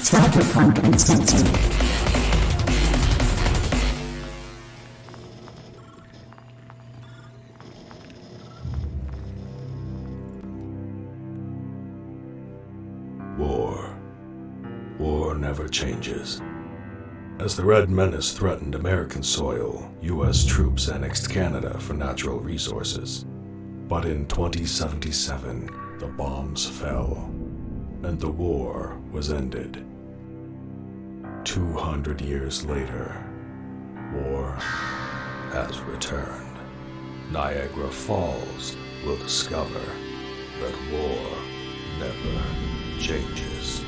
Cyberpunk Uncensored. War never changes. As the Red Menace threatened American soil, U.S. troops annexed Canada for natural resources. But in 2077, the bombs fell, and the war was ended. 200 years later, war has returned. Niagara Falls will discover that war never changes.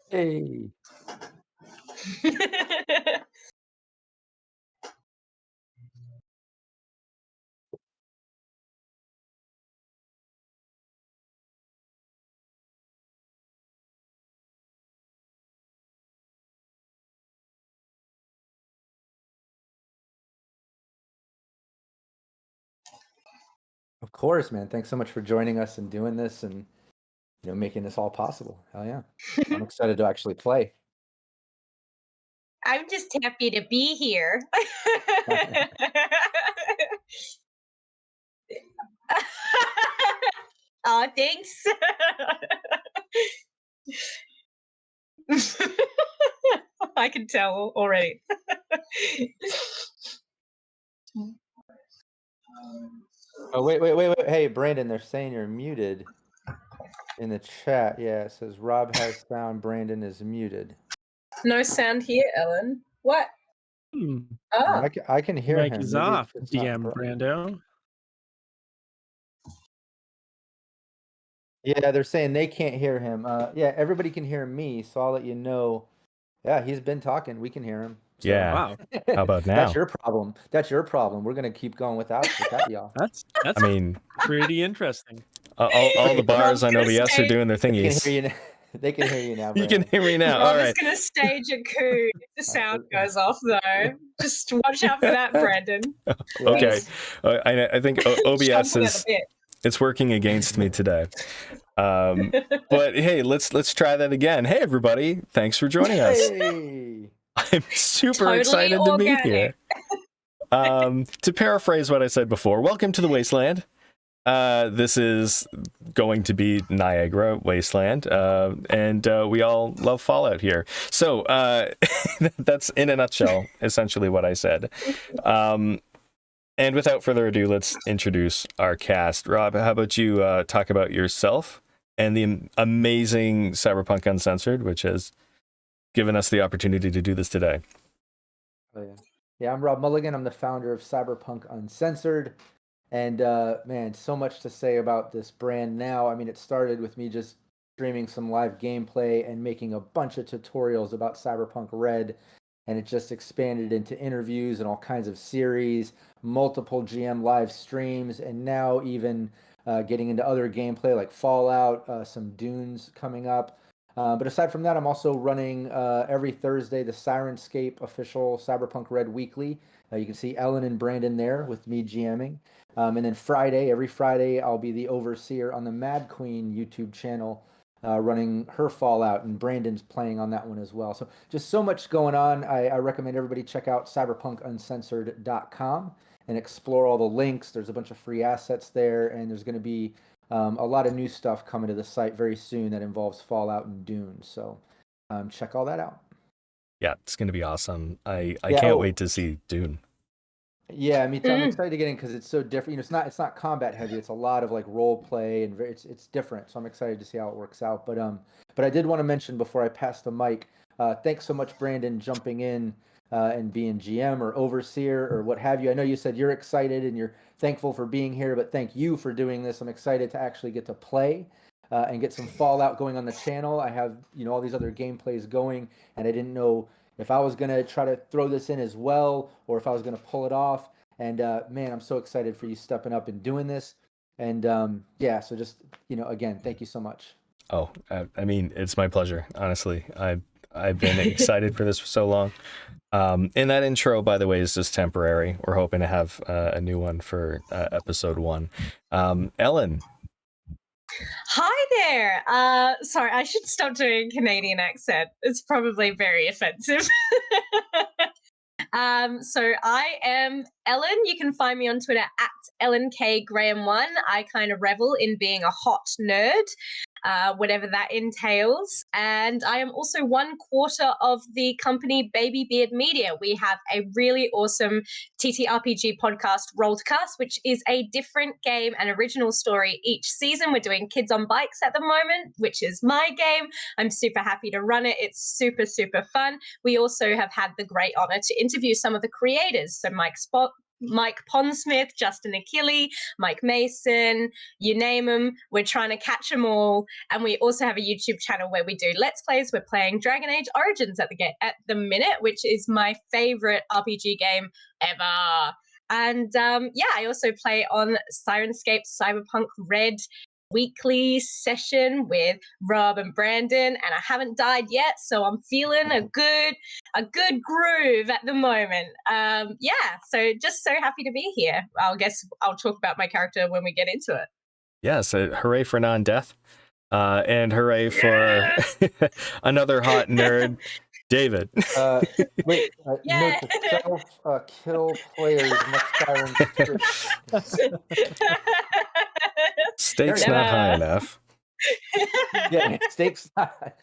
Hey. Of course, man. Thanks so much for joining us and doing this and making this all possible. Hell yeah. I'm excited to actually play. I'm just happy to be here. Oh, thanks. I can tell already. Oh, wait. Hey, Brandon, they're saying you're muted in the chat. Yeah, it says Rob has sound, Brandon is muted. No sound here, Ellen. What? Oh, I can hear Mic him. is Maybe off, it's not DM Brando. Yeah, they're saying they can't hear him. Yeah, everybody can hear me, so I'll let you know. Yeah, he's been talking. We can hear him. So. Yeah. Wow. How about now? That's your problem. That's your problem. We're gonna keep going without y'all. That's I mean, pretty interesting. all the bars on gonna OBS are doing their They can thingies. hear you now. They can hear you now. You can Brandon. hear me now. Rob All is right. gonna stage a coup if the sound goes off, though. Just watch out for that, Brandon. Okay. I think OBS Chomping at the is bit. it's working against me today. But hey, let's try that again. Hey everybody, thanks for joining us. Hey. I'm super Totally excited to be organic. here. To paraphrase what I said before, welcome to the Wasteland. This is going to be Niagara Wasteland, and we all love Fallout here. So that's in a nutshell, essentially what I said. And without further ado, let's introduce our cast. Rob, how about you talk about yourself and the amazing Cyberpunk Uncensored, which has given us the opportunity to do this today. Oh, yeah. Yeah, I'm Rob Mulligan. I'm the founder of Cyberpunk Uncensored. And man, so much to say about this brand now. I mean, it started with me just streaming some live gameplay and making a bunch of tutorials about Cyberpunk Red. And it just expanded into interviews and all kinds of series, multiple GM live streams, and now even getting into other gameplay like Fallout, some Dunes coming up. But aside from that, I'm also running every Thursday the Sirenscape official Cyberpunk Red Weekly. You can see Ellen and Brandon there with me GMing. And then every Friday, I'll be the overseer on the Mad Queen YouTube channel, running her Fallout, and Brandon's playing on that one as well. So just so much going on. I recommend everybody check out cyberpunkuncensored.com and explore all the links. There's a bunch of free assets there, and there's going to be a lot of new stuff coming to the site very soon that involves Fallout and Dune. So check all that out. Yeah, it's going to be awesome. I can't wait to see Dune. Yeah, me too. I'm excited to get in because it's so different. It's not combat heavy. It's a lot of like role play and it's different. So I'm excited to see how it works out. But I did want to mention before I pass the mic. Thanks so much, Brandon, jumping in and being GM or overseer or what have you. I know you said you're excited and you're thankful for being here, but thank you for doing this. I'm excited to actually get to play. and get some Fallout going on the channel. I have, all these other gameplays going, and I didn't know if I was going to try to throw this in as well or if I was going to pull it off. And man, I'm so excited for you stepping up and doing this. And so just, again, thank you so much. Oh, I mean, it's my pleasure. Honestly, I've been excited for this for so long. And that intro, by the way, is just temporary. We're hoping to have a new one for episode 1. Ellen. Hi there. Sorry, I should stop doing a Canadian accent. It's probably very offensive. So I am Ellen. You can find me on Twitter at EllenKGraham1. I kind of revel in being a hot nerd, whatever that entails. And I am also 1/4 of the company Baby Beard Media. We have a really awesome ttrpg podcast, Rollcast, which is a different game and original story each season. We're doing Kids on Bikes at the moment, which is my game. I'm super happy to run it. It's super, super fun. We also have had the great honor to interview some of the creators. So Mike Pondsmith, Justin Achille, Mike Mason, you name them. We're trying to catch them all. And we also have a YouTube channel where we do Let's Plays. We're playing Dragon Age Origins at the minute, which is my favorite RPG game ever. And I also play on Sirenscape Cyberpunk Red weekly session with Rob and Brandon, and I haven't died yet, so I'm feeling a good groove at the moment. So just so happy to be here. I'll talk about my character when we get into it. Yeah, so hooray for non-death, and hooray for another hot nerd, David. Wait, Yeah. note to self, kill players next Skyrim. Stakes not high enough. Yeah, stakes not.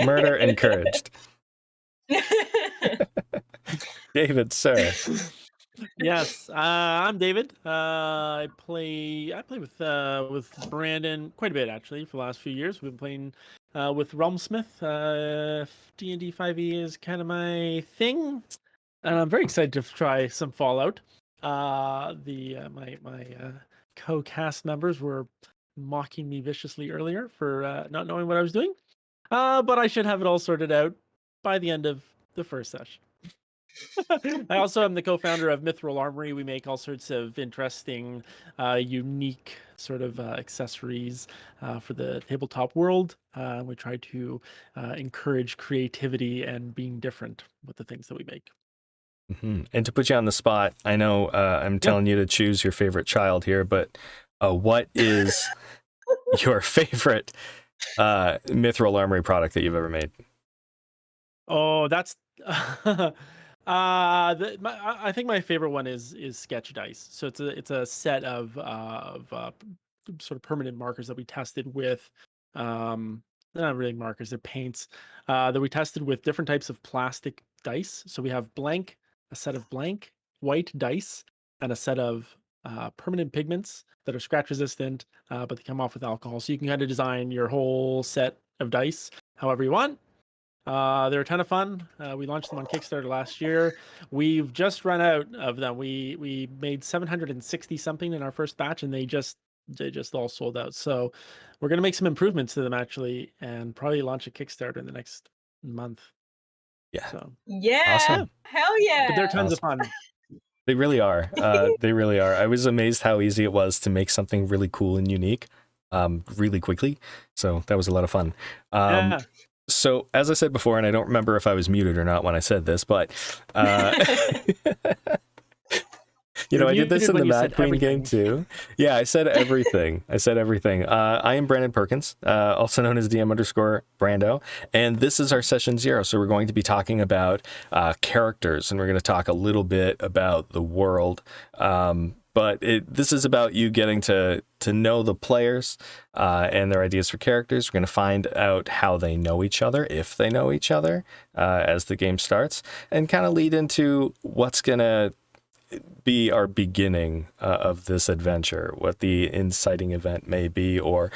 Murder encouraged. David, sir. Yes, I'm David. I play with Brandon quite a bit actually for the last few years. We've been playing with Realmsmith. D&D 5e is kind of my thing, and I'm very excited to try some Fallout. My co-cast members were mocking me viciously earlier for not knowing what I was doing, but I should have it all sorted out by the end of the first session. I also am the co-founder of Mithril Armory. We make all sorts of interesting, unique sort of accessories for the tabletop world. We try to encourage creativity and being different with the things that we make. Mm-hmm. And to put you on the spot, I know I'm telling you to choose your favorite child here, but what is your favorite Mithril Armory product that you've ever made? Oh, that's I think my favorite one is sketch dice. So it's a set of sort of permanent markers that we tested with they're not really markers, they're paints that we tested with different types of plastic dice. So we have a set of blank white dice and a set of permanent pigments that are scratch resistant, but they come off with alcohol. So you can kind of design your whole set of dice however you want. They're a ton of fun. We launched them on Kickstarter last year. We've just run out of them. We made 760 something in our first batch, and they just all sold out. So we're gonna make some improvements to them actually, and probably launch a Kickstarter in the next month. Yeah. So Yeah. Awesome. Hell yeah. but they're tons of fun. They really are. They really are. I was amazed how easy it was to make something really cool and unique really quickly. So that was a lot of fun. Yeah. So as I said before, and I don't remember if I was muted or not when I said this, but you know, I did this in the Mad Queen game too. Yeah, I said everything. I am Brandon Perkins, also known as DM_Brando, and this is our session 0. So we're going to be talking about characters, and we're going to talk a little bit about the world. But this is about you getting to know the players and their ideas for characters. We're going to find out how they know each other, if they know each other, as the game starts, and kind of lead into what's going to be our beginning of this adventure, what the inciting event may be, or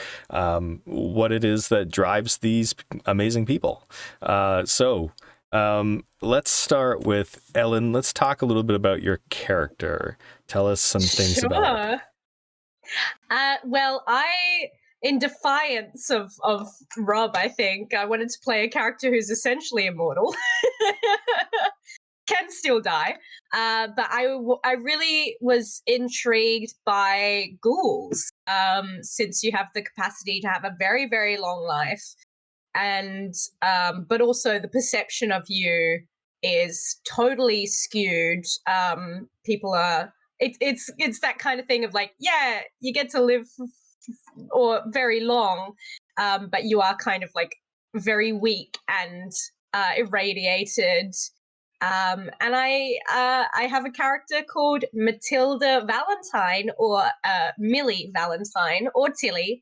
what it is that drives these amazing people. So let's start with Ellen. Let's talk a little bit about your character. Tell us some things about it. Well, in defiance of Rob, I think I wanted to play a character who's essentially immortal. Can still die, but I really was intrigued by ghouls, since you have the capacity to have a very, very long life, and but also the perception of you is totally skewed. People are it's that kind of thing of like, yeah, you get to live or very long, but you are kind of like very weak and irradiated. And I have a character called Matilda Valentine, or Millie Valentine, or Tilly,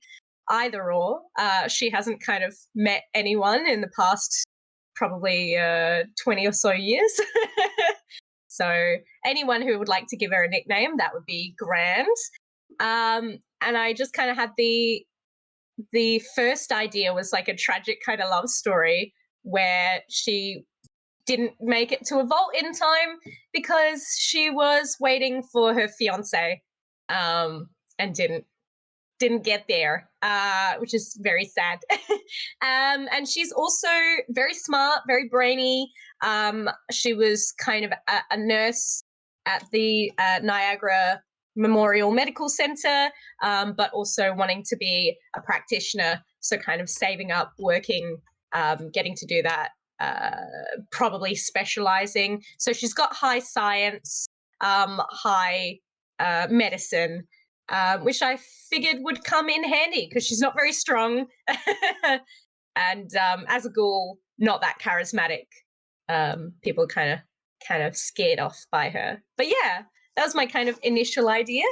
either or. She hasn't kind of met anyone in the past probably 20 or so years. So anyone who would like to give her a nickname, that would be grand. And I just kind of had the first idea was like a tragic kind of love story where she didn't make it to a vault in time because she was waiting for her fiance, and didn't get there, which is very sad. And she's also very smart, very brainy. She was kind of a nurse at the Niagara Memorial Medical Center, but also wanting to be a practitioner, so kind of saving up, working, getting to do that, probably specializing. So she's got high science, high medicine, which I figured would come in handy because she's not very strong, and as a ghoul, not that charismatic. People kind of scared off by her. But yeah, that was my kind of initial idea.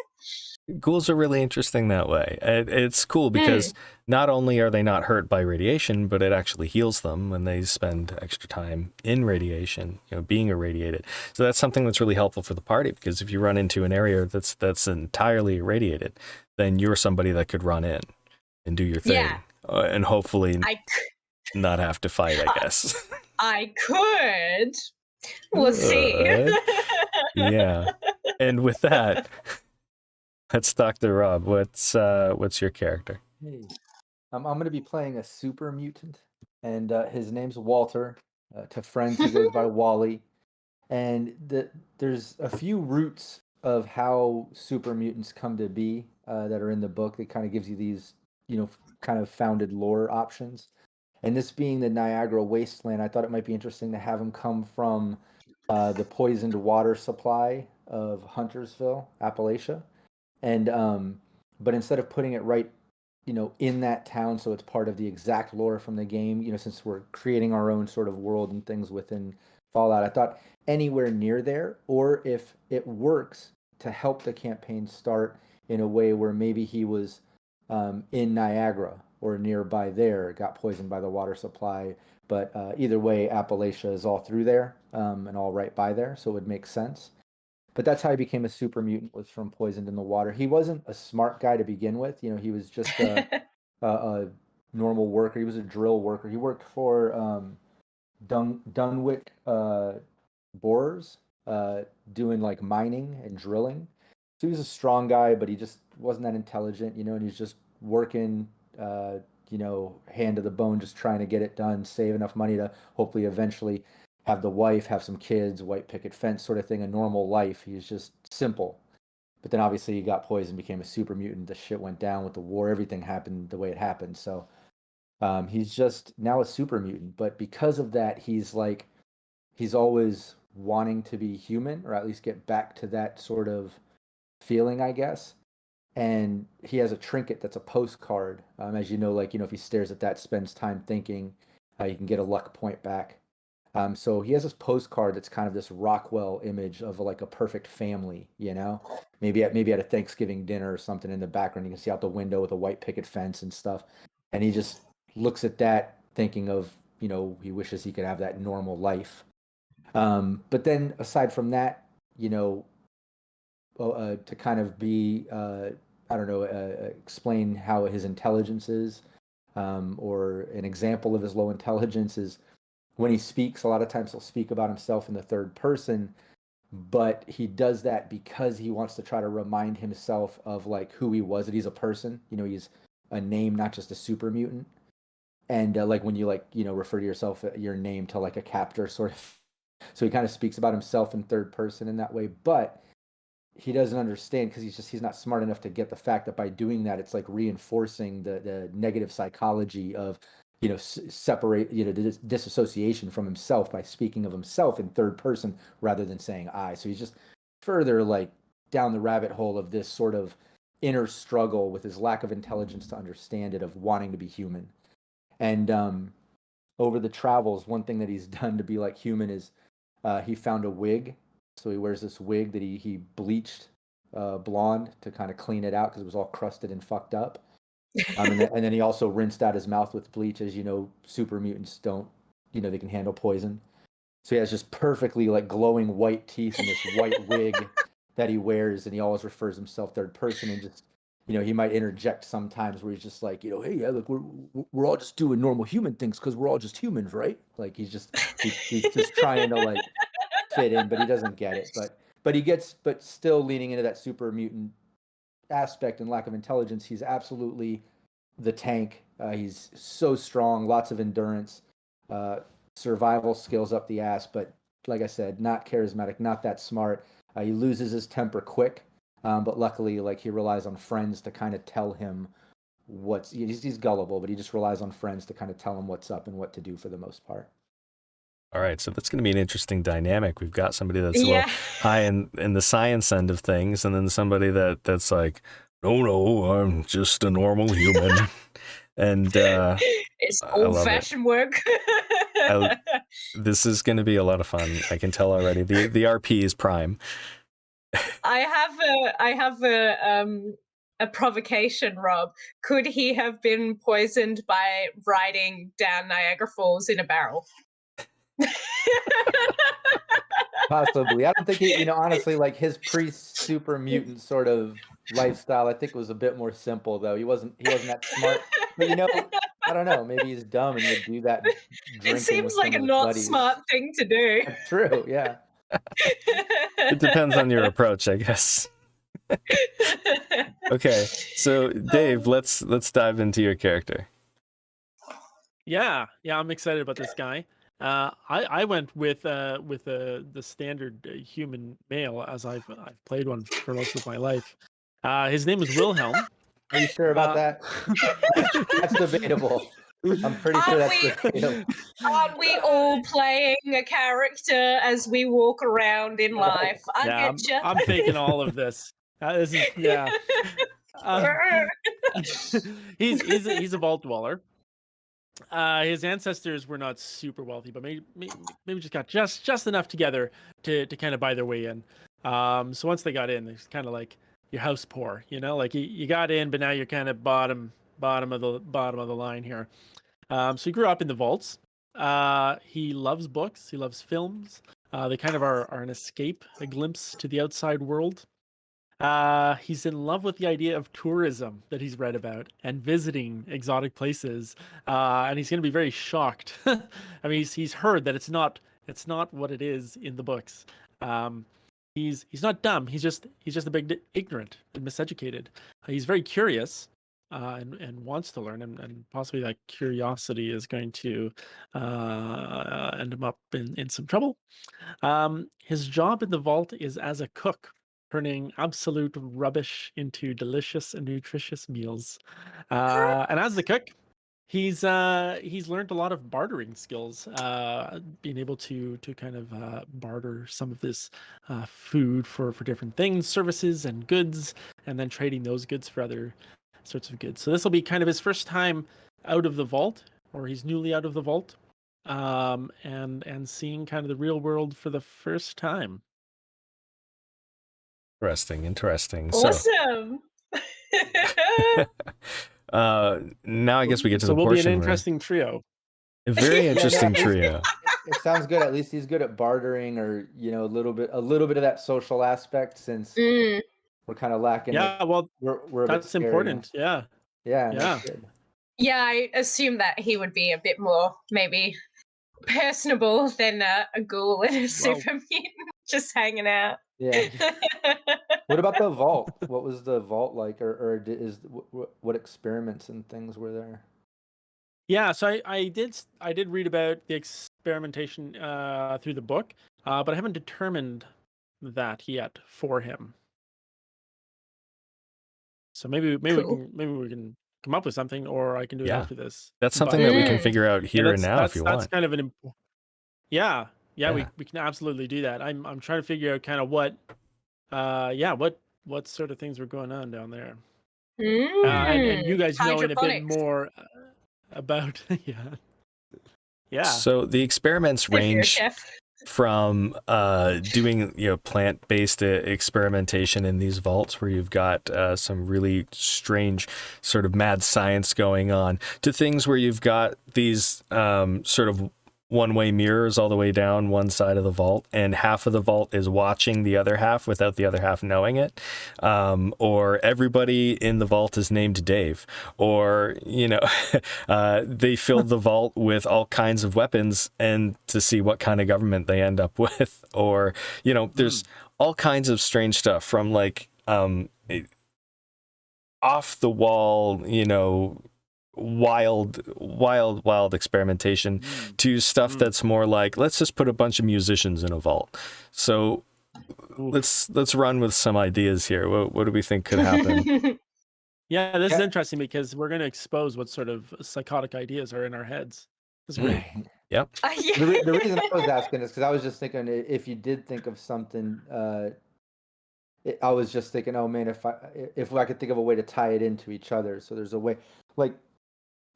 Ghouls are really interesting that way. It's cool because not only are they not hurt by radiation, but it actually heals them when they spend extra time in radiation, being irradiated. So that's something that's really helpful for the party, because if you run into an area that's entirely irradiated, then you're somebody that could run in and do your thing, Yeah. And hopefully not have to fight, I guess. I could. We'll see. Yeah. And with that, let's talk to Rob. What's your character? Hey, I'm going to be playing a super mutant, and his name's Walter. To friends, he goes by Wally. And there's a few roots of how super mutants come to be that are in the book. It kind of gives you these, kind of founded lore options. And this being the Niagara Wasteland, I thought it might be interesting to have him come from the poisoned water supply of Huntersville, Appalachia. And but instead of putting it right, in that town, so it's part of the exact lore from the game, since we're creating our own sort of world and things within Fallout, I thought anywhere near there, or if it works to help the campaign start in a way where maybe he was in Niagara or nearby there, got poisoned by the water supply. But either way, Appalachia is all through there, and all right by there, so it would make sense. But that's how he became a super mutant, was from poisoned in the water. He wasn't a smart guy to begin with. He was just a normal worker. He was a drill worker. He worked for Dunwich borers, doing like mining and drilling. So he was a strong guy, but he just wasn't that intelligent, and he's just working, hand to the bone, just trying to get it done, save enough money to hopefully eventually have the wife, have some kids, white picket fence sort of thing, a normal life. He's just simple. But then obviously he got poisoned, became a super mutant. The shit went down with the war. Everything happened the way it happened. So he's just now a super mutant. But because of that, he's always wanting to be human, or at least get back to that sort of feeling, I guess. And he has a trinket that's a postcard. As you know, if he stares at that, spends time thinking, you can get a luck point back. So he has this postcard that's kind of this Rockwell image of like a perfect family, maybe at a Thanksgiving dinner or something. In the background, you can see out the window with a white picket fence and stuff. And he just looks at that thinking of, he wishes he could have that normal life. But then aside from that, to kind of be, explain how his intelligence is, or an example of his low intelligence is, when he speaks, a lot of times he'll speak about himself in the third person, but he does that because he wants to try to remind himself of like who he was, that he's a person. He's a name, not just a super mutant. And like when you like, refer to yourself, your name to like a captor sort of. So he kind of speaks about himself in third person in that way, but he doesn't understand because he's not smart enough to get the fact that by doing that, it's like reinforcing the negative psychology of, separate, disassociation from himself by speaking of himself in third person rather than saying I. So he's just further like down the rabbit hole of this sort of inner struggle with his lack of intelligence to understand it, of wanting to be human. And over the travels, one thing that he's done to be like human is he found a wig. So he wears this wig that he bleached blonde to kind of clean it out because it was all crusted and fucked up. And then he also rinsed out his mouth with bleach. As you know, super mutants don't, they can handle poison. So he has just perfectly like glowing white teeth and this white wig that he wears, and he always refers himself third person, and just, he might interject sometimes where he's just like, hey, yeah, look, we're all just doing normal human things because we're all just humans, right? Like he's just trying to like fit in, but he doesn't get it. But still leaning into that super mutant aspect and lack of intelligence, he's absolutely the tank. He's so strong, lots of endurance, survival skills up the ass, but like I said, not charismatic, not that smart. He loses his temper quick, but luckily, like, he relies on friends to kind of tell him he's gullible, but he just relies on friends to kind of tell him what's up and what to do for the most part. All right, so that's going to be an interesting dynamic. We've got somebody that's a little high in the science end of things, and then somebody that's like, no, I'm just a normal human. And it's old-fashioned work. This is going to be a lot of fun. I can tell already. The RP is prime. I have a provocation, Rob. Could he have been poisoned by riding down Niagara Falls in a barrel? Possibly. I don't think he, honestly, like his pre-super mutant sort of lifestyle, I think was a bit more simple though. He wasn't that smart. But I don't know, maybe he's dumb and would do that. It seems like a not smart thing to do. True, yeah. It depends on your approach, I guess. Okay, so Dave, let's dive into your character. Yeah, I'm excited about this guy. I went with the standard human male, as I've played one for most of my life. His name is Wilhelm. Are you sure about that? That's debatable. I'm pretty sure that's debatable. Aren't we all playing a character as we walk around in life? I'm taking all of this. This is he's a vault dweller. His ancestors were not super wealthy, but maybe just got just enough together to kind of buy their way in. So once they got in, it's kind of like your house poor, like you got in, but now you're kind of bottom of the line here. So he grew up in the vaults. He loves books. He loves films. They kind of are an escape, a glimpse to the outside world. He's in love with the idea of tourism that he's read about and visiting exotic places. And he's going to be very shocked. I mean, he's heard that it's not what it is in the books. He's not dumb. He's just a bit ignorant and miseducated. He's very curious. And wants to learn, and possibly that curiosity is going to end him up in some trouble. His job in the vault is as a cook, turning absolute rubbish into delicious and nutritious meals. And as the cook, he's learned a lot of bartering skills, being able to kind of barter some of this food for different things, services and goods, and then trading those goods for other sorts of goods. So this will be kind of his first time out of the vault, or he's newly out of the vault, and seeing kind of the real world for the first time. Interesting. Awesome. Now I guess we get to the we'll portion be an interesting trio. A very interesting trio. It sounds good. At least he's good at bartering, or a little bit of that social aspect, since we're kind of lacking. Yeah, well, we're that's important. Yeah. Yeah, I assume that he would be a bit more maybe personable than a ghoul and a super mutant just hanging out. Yeah. What about the vault? What was the vault like, what experiments and things were there? Yeah, so I did read about the experimentation through the book, but I haven't determined that yet for him. So maybe Cool. we can come up with something, or I can do it Yeah. after this. That's something But that we can Mm. figure out here and now if you that's want. kind of an yeah. Yeah. We can absolutely do that. I'm trying to figure out kind of what what sort of things were going on down there. And you guys knowing a bit Hydroponics. more about yeah. So the experiments If you're a range chef. from doing plant-based experimentation in these vaults where you've got some really strange sort of mad science going on, to things where you've got these sort of one-way mirrors all the way down one side of the vault, and half of the vault is watching the other half without the other half knowing it, or everybody in the vault is named Dave, or they filled the vault with all kinds of weapons and to see what kind of government they end up with, or there's all kinds of strange stuff from like off the wall, wild experimentation to stuff that's more like, let's just put a bunch of musicians in a vault. So let's run with some ideas here. What do we think could happen? Yeah, this is interesting because we're going to expose what sort of psychotic ideas are in our heads. That's great. Yep. The reason I was asking is because I was just thinking, if you did think of something, I was just thinking, oh man, if I could think of a way to tie it into each other. So there's a way, like,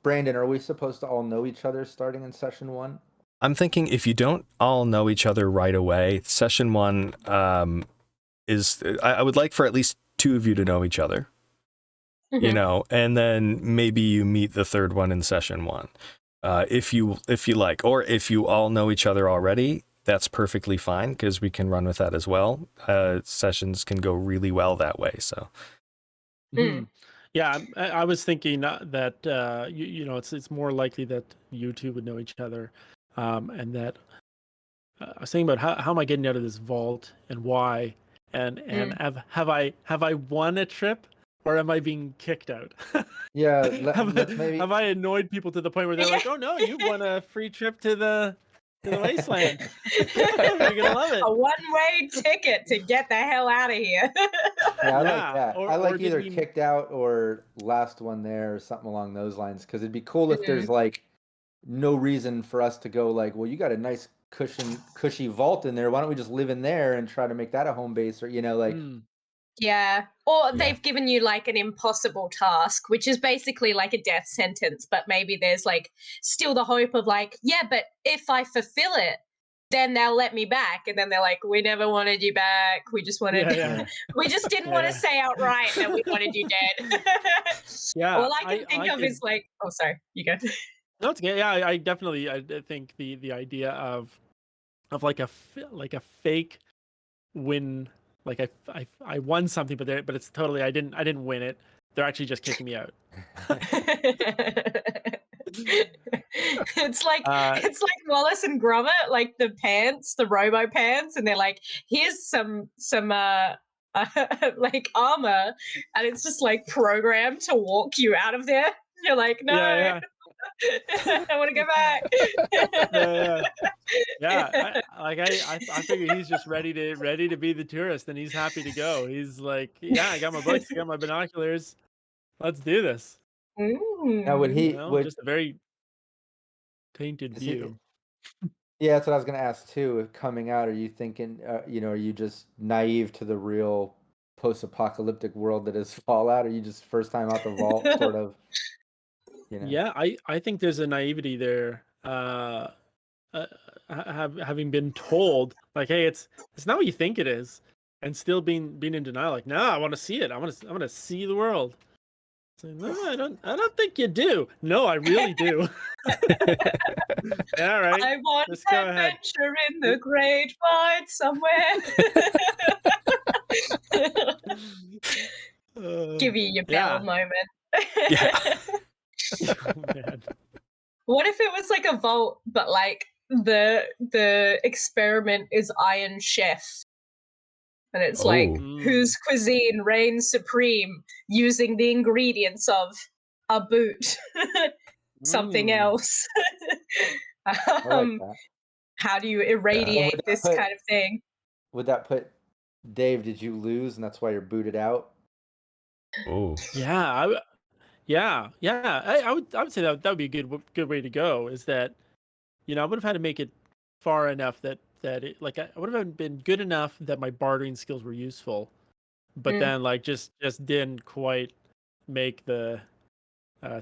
Brandon, are we supposed to all know each other starting in session 1? I'm thinking if you don't all know each other right away, session 1 is, I would like for at least 2 of you to know each other, and then maybe you meet the third one in session 1. If you like, or if you all know each other already, that's perfectly fine because we can run with that as well. Sessions can go really well that way. So. Yeah, I was thinking that it's more likely that you two would know each other, and that I was thinking about how am I getting out of this vault and why, and have I won a trip or am I being kicked out? Yeah, have I annoyed people to the point where they're like, oh no, you won a free trip to the Wasteland. You're gonna love it. A one-way ticket to get the hell out of here. Yeah, I like that. Or, I like or either kicked out or last one there or something along those lines. Because it'd be cool if there's like no reason for us to go like, well, you got a nice cushy vault in there. Why don't we just live in there and try to make that a home base? Or Yeah. Or they've given you like an impossible task, which is basically like a death sentence, but maybe there's like still the hope of like, yeah, but if I fulfill it, then they'll let me back. And then they're like, we never wanted you back. We just wanted, we just didn't want to say outright that we wanted you dead. All I can think of is like, oh, sorry, you go. No, it's okay. Yeah, I definitely, I think the idea of like a fake win, like I won something, but it's totally I didn't win it. They're actually just kicking me out. It's like Wallace and Gromit, like the pants, the robo pants, and they're like, here's some like armor, and it's just like programmed to walk you out of there. You're like, no. Yeah. I want to go back. I figure he's just ready to be the tourist, and he's happy to go. He's like, yeah, I got my books, I got my binoculars. Let's do this. Now, would he? Just a very tainted view. Yeah, that's what I was going to ask too. If coming out, are you thinking, are you just naive to the real post-apocalyptic world that is Fallout? Are you just first time out the vault, sort of? Yeah, I think there's a naivety there. Having been told like, hey, it's not what you think it is, and still being in denial. Like, no, I want to see it. I want to see the world. So, no, I don't think you do. No, I really do. All right. I want adventure in the great wide somewhere. Give you your bell moment. Man. What if it was like a vault, but like the experiment is Iron Chef, And it's like, Oh. whose cuisine reigns supreme using the ingredients of a boot, something else. I like that. How do you And would irradiate that this put kind of thing? would that put Dave? Did you lose, and that's why you're booted out? Oh. Yeah, yeah. I would say that would be a good way to go. Is that, I would have had to make it far enough that it, like, I would have been good enough that my bartering skills were useful, but Mm. then like just didn't quite make the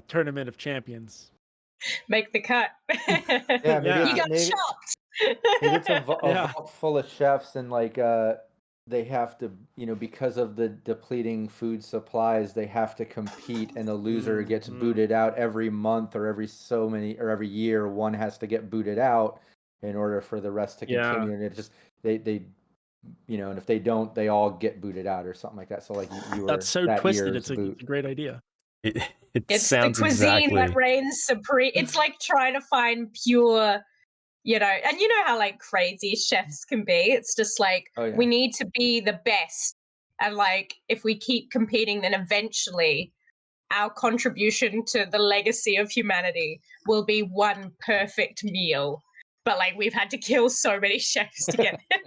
tournament of champions. Make the cut. Yeah, maybe Yeah. You got maybe chopped. maybe it's a Yeah. vault full of chefs, and like they have to, because of the depleting food supplies, they have to compete, and the loser gets booted out every month, or every year. One has to get booted out in order for the rest to Yeah. continue, and it just they and if they don't, they all get booted out or something like that. So like you were That's so that twisted. year's It's a boot. great idea. It It's the sounds cuisine exactly. that reigns supreme. It's like trying to find pure, and you know how like crazy chefs can be. It's just like, Oh yeah. we need to be the best. And like, if we keep competing, then eventually our contribution to the legacy of humanity will be one perfect meal. But like, we've had to kill so many chefs to get there.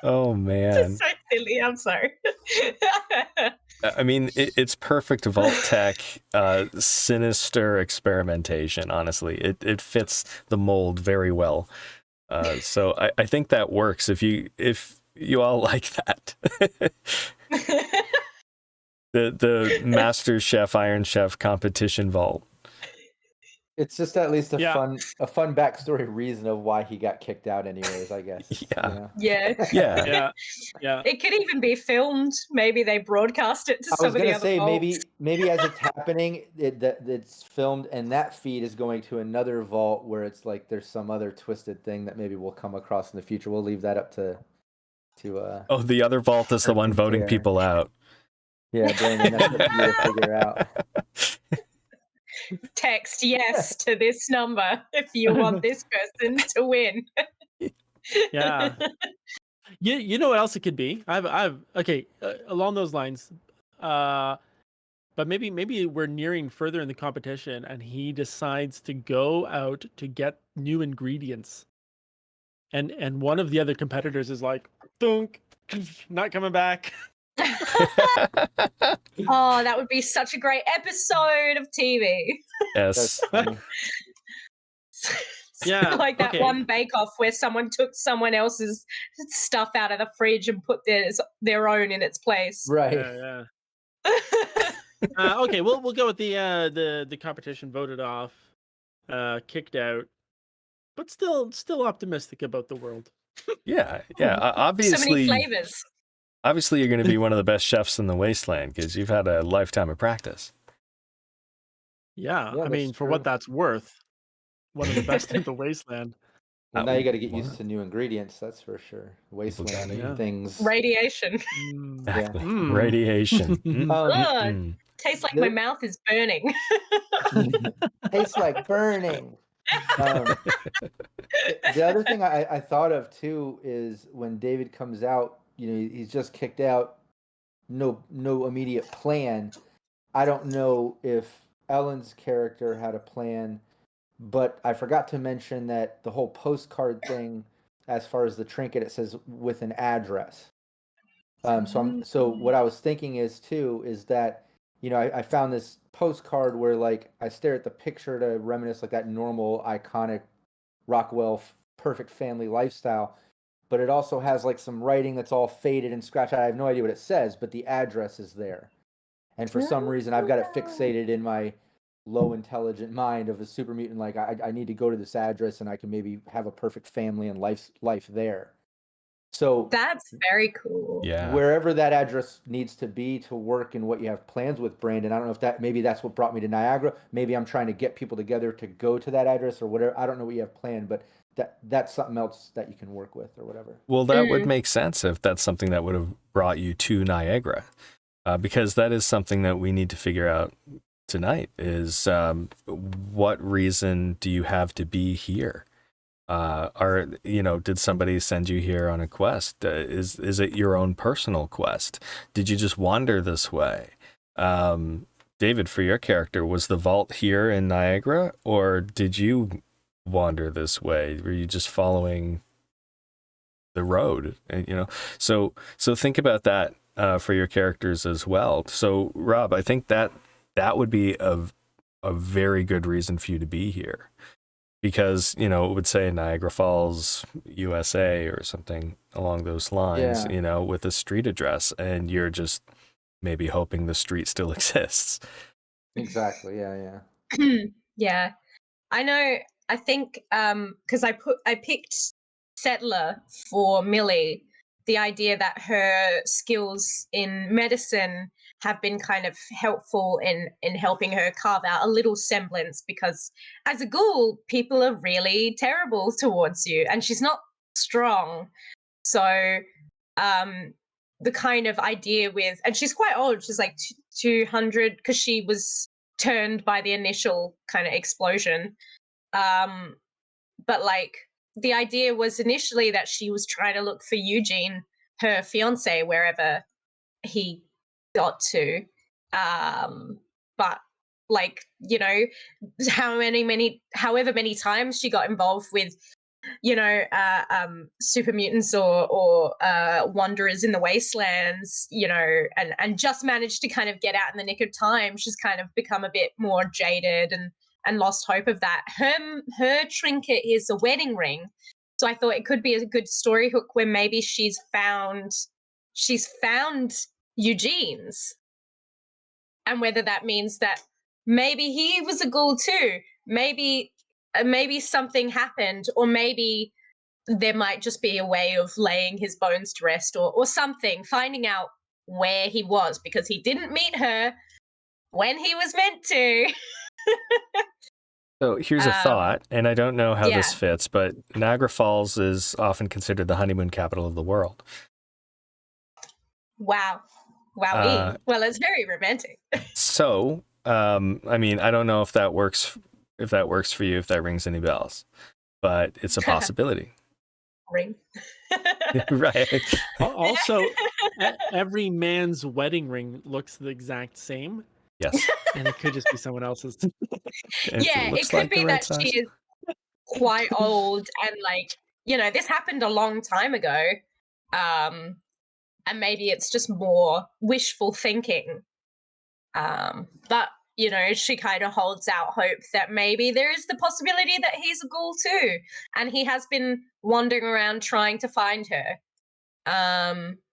Oh man. Just so silly. I'm sorry. I mean, it's perfect vault tech, sinister experimentation. Honestly, it fits the mold very well. So I think that works if you all like that. the Master Chef, Iron Chef competition vault. It's just at least a Yeah. fun backstory reason of why he got kicked out anyways, I guess. Yeah. Yeah. Yeah. Yeah. It could even be filmed. Maybe they broadcast it to I some was of the gonna other say vaults. maybe as it's happening, it's filmed, and that feed is going to another vault where it's like there's some other twisted thing that maybe we'll come across in the future. We'll leave that up to Oh, the other vault is the one voting there. people out. Yeah, Brandon, that's what you to figure out. Text yes to this number if you want this person to win. Yeah. You know what else it could be? I've okay, along those lines. But maybe we're nearing further in the competition, and he decides to go out to get new ingredients. And one of the other competitors is like, "Thunk, not coming back." Oh, that would be such a great episode of TV. Yes. Yeah, Like that okay. one bake-off where someone took someone else's stuff out of the fridge and put their own in its place. Right. Yeah. Okay, we'll go with the competition voted off, kicked out, but still optimistic about the world. Yeah. So many Obviously, flavors. you're going to be one of the best chefs in the Wasteland because you've had a lifetime of practice. Yeah, Yeah, I mean, that's for true. what that's worth, one of the best in the Wasteland. Well, now you got to get What? used to new ingredients, that's for sure. Wasteland gotta- Yeah. things. Radiation. Exactly. Mm. Radiation. Um, Tastes like my mouth is burning. Tastes like burning. The other thing I thought of too is when David comes out, he's just kicked out, no immediate plan. I don't know if Ellen's character had a plan, but I forgot to mention that the whole postcard thing, as far as the trinket, it says with an address. So what I was thinking is that I found this postcard where like I stare at the picture to reminisce like that normal iconic Rockwell perfect family lifestyle, but it also has like some writing that's all faded and scratched out. I have no idea what it says, but the address is there. And for some reason I've got it fixated in my low intelligent mind of a super mutant, like I need to go to this address and I can maybe have a perfect family and life there. So That's very cool. Yeah. wherever that address needs to be to work and what you have plans with, Brandon, I don't know if maybe that's what brought me to Niagara. Maybe I'm trying to get people together to go to that address or whatever. I don't know what you have planned, but that's something else that you can work with or whatever. Well, that would make sense if that's something that would have brought you to Niagara, because that is something that we need to figure out tonight is what reason do you have to be here? Did somebody send you here on a quest? Is it your own personal quest? Did you just wander this way? David, for your character, was the vault here in Niagara, or did you wander this way? Were you just following the road? And, so think about that for your characters as well. So, Rob, I think that would be a very good reason for you to be here. Because, it would say Niagara Falls, USA, or something along those lines, Yeah. with a street address, and you're just maybe hoping the street still exists. Exactly. Yeah. Yeah. I know. I think because I picked settler for Millie, the idea that her skills in medicine have been kind of helpful in helping her carve out a little semblance, because as a ghoul, people are really terrible towards you, and she's not strong. So the kind of idea with, and she's quite old, she's like 200, because she was turned by the initial kind of explosion. But like the idea was initially that she was trying to look for Eugene, her fiance, wherever he got to. But like, however many times she got involved with, super mutants or wanderers in the wastelands, and just managed to kind of get out in the nick of time. She's kind of become a bit more jaded and lost hope of that. Her trinket is a wedding ring, so I thought it could be a good story hook where maybe she's found Eugene's, and whether that means that maybe he was a ghoul too. Maybe something happened, or maybe there might just be a way of laying his bones to rest, or something, finding out where he was, because he didn't meet her when he was meant to. So here's a thought, and I don't know how this Yeah. fits, but Niagara Falls is often considered the honeymoon capital of the world. Wow. Wowee. Well, it's very romantic. So, I mean, I don't know if that works for you, if that rings any bells, but it's a possibility. Ring. Right. Also, every man's wedding ring looks the exact same, Yes. and it could just be someone else's. Yeah, it could be that she is quite old, and like, this happened a long time ago. And maybe it's just more wishful thinking. But she kind of holds out hope that maybe there is the possibility that he's a ghoul too, and he has been wandering around trying to find her.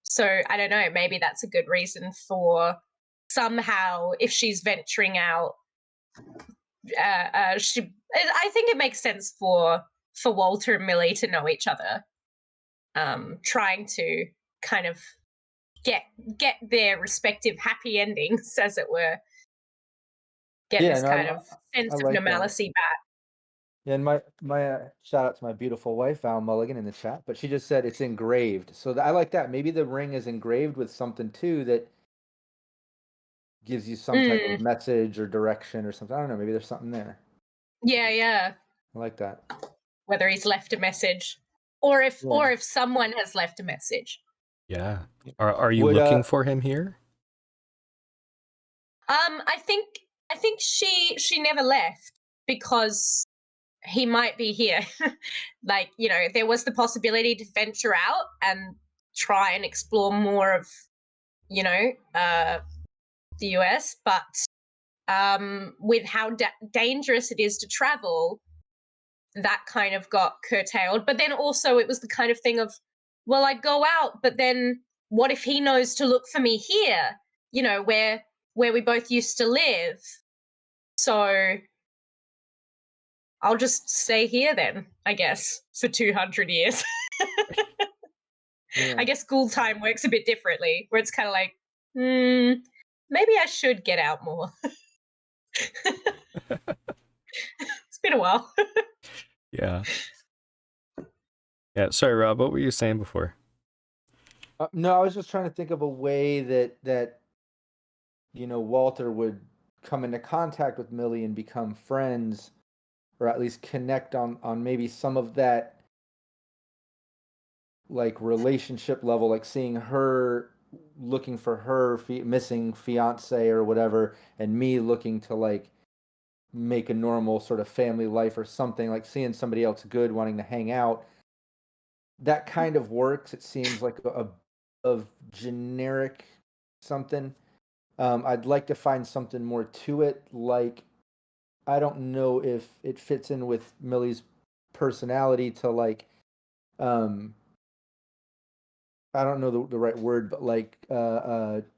So I don't know, maybe that's a good reason for somehow, if she's venturing out, I think it makes sense for Walter and Millie to know each other, trying to kind of get their respective happy endings, as it were. Get this kind of sense of normalcy back. Yeah, and my shout out to my beautiful wife Val Mulligan in the chat, but she just said it's engraved. So I like that. Maybe the ring is engraved with something too that gives you some type of message or direction or something. I don't know. Maybe there's something there. Yeah. I like that. Whether he's left a message, or if someone has left a message. Yeah. Are you looking for him here? I think she never left, because he might be here. Like, there was the possibility to venture out and try and explore more of, the US, but with how dangerous it is to travel, that kind of got curtailed. But then also it was the kind of thing of, well, I'd go out, but then what if he knows to look for me here, where we both used to live? So I'll just stay here then, I guess, for 200 years. Yeah. I guess school time works a bit differently, where it's kind of like, maybe I should get out more. It's been a while. Yeah. Yeah. Sorry, Rob. What were you saying before? No, I was just trying to think of a way that Walter would come into contact with Millie and become friends, or at least connect on maybe some of that like relationship level, like seeing her looking for her missing fiance or whatever, and me looking to like make a normal sort of family life or something, like seeing somebody else good wanting to hang out. That kind of works. It seems like a of generic something. I'd like to find something more to it. Like, I don't know if it fits in with Millie's personality to like, um, I don't know the right word, but like,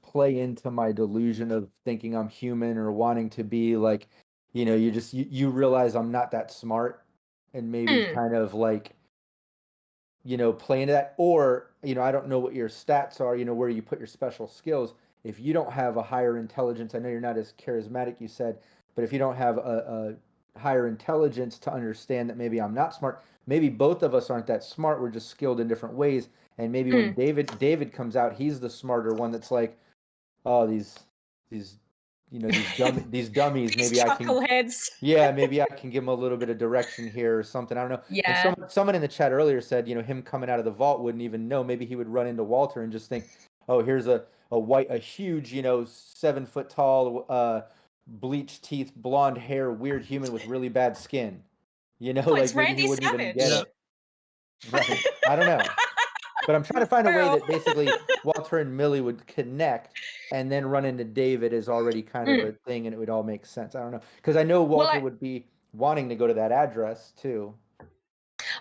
play into my delusion of thinking I'm human or wanting to be like, you realize I'm not that smart, and maybe Hmm. kind of like, play into that. Or, I don't know what your stats are, where you put your special skills. If you don't have a higher intelligence, I know you're not as charismatic, you said, but if you don't have a higher intelligence to understand that maybe I'm not smart, maybe both of us aren't that smart. We're just skilled in different ways. And maybe when Hmm. David comes out, he's the smarter one that's like, oh, these these dummies, These maybe I can, chuckleheads. yeah, maybe I can give him a little bit of direction here or something. I don't know. And Yeah. someone in the chat earlier said, him coming out of the vault wouldn't even know. Maybe he would run into Walter and just think, oh, here's a huge, 7 foot tall, bleached teeth, blonde hair, weird human with really bad skin. Oh, Like it's maybe he Randy wouldn't even get Yeah. Savage. it. Right. I don't know. But I'm trying to find a way Well, that basically Walter and Millie would connect, and then run into David is already kind of mm. a thing, and it would all make sense. I don't know, because I know well, Walter would be wanting to go to that address too.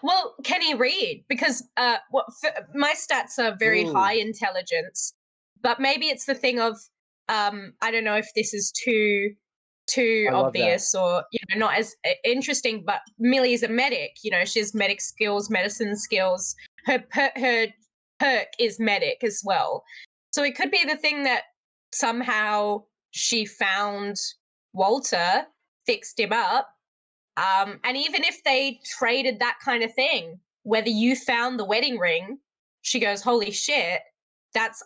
well, can he read? Because my stats are very Ooh, high intelligence, but maybe it's the thing of I don't know if this is too I love that. obvious or not as interesting. But Millie is a medic. She has medic skills, medicine skills. Her perk is medic as well. So it could be the thing that somehow she found Walter, fixed him up, and even if they traded that kind of thing, whether you found the wedding ring, she goes, holy shit,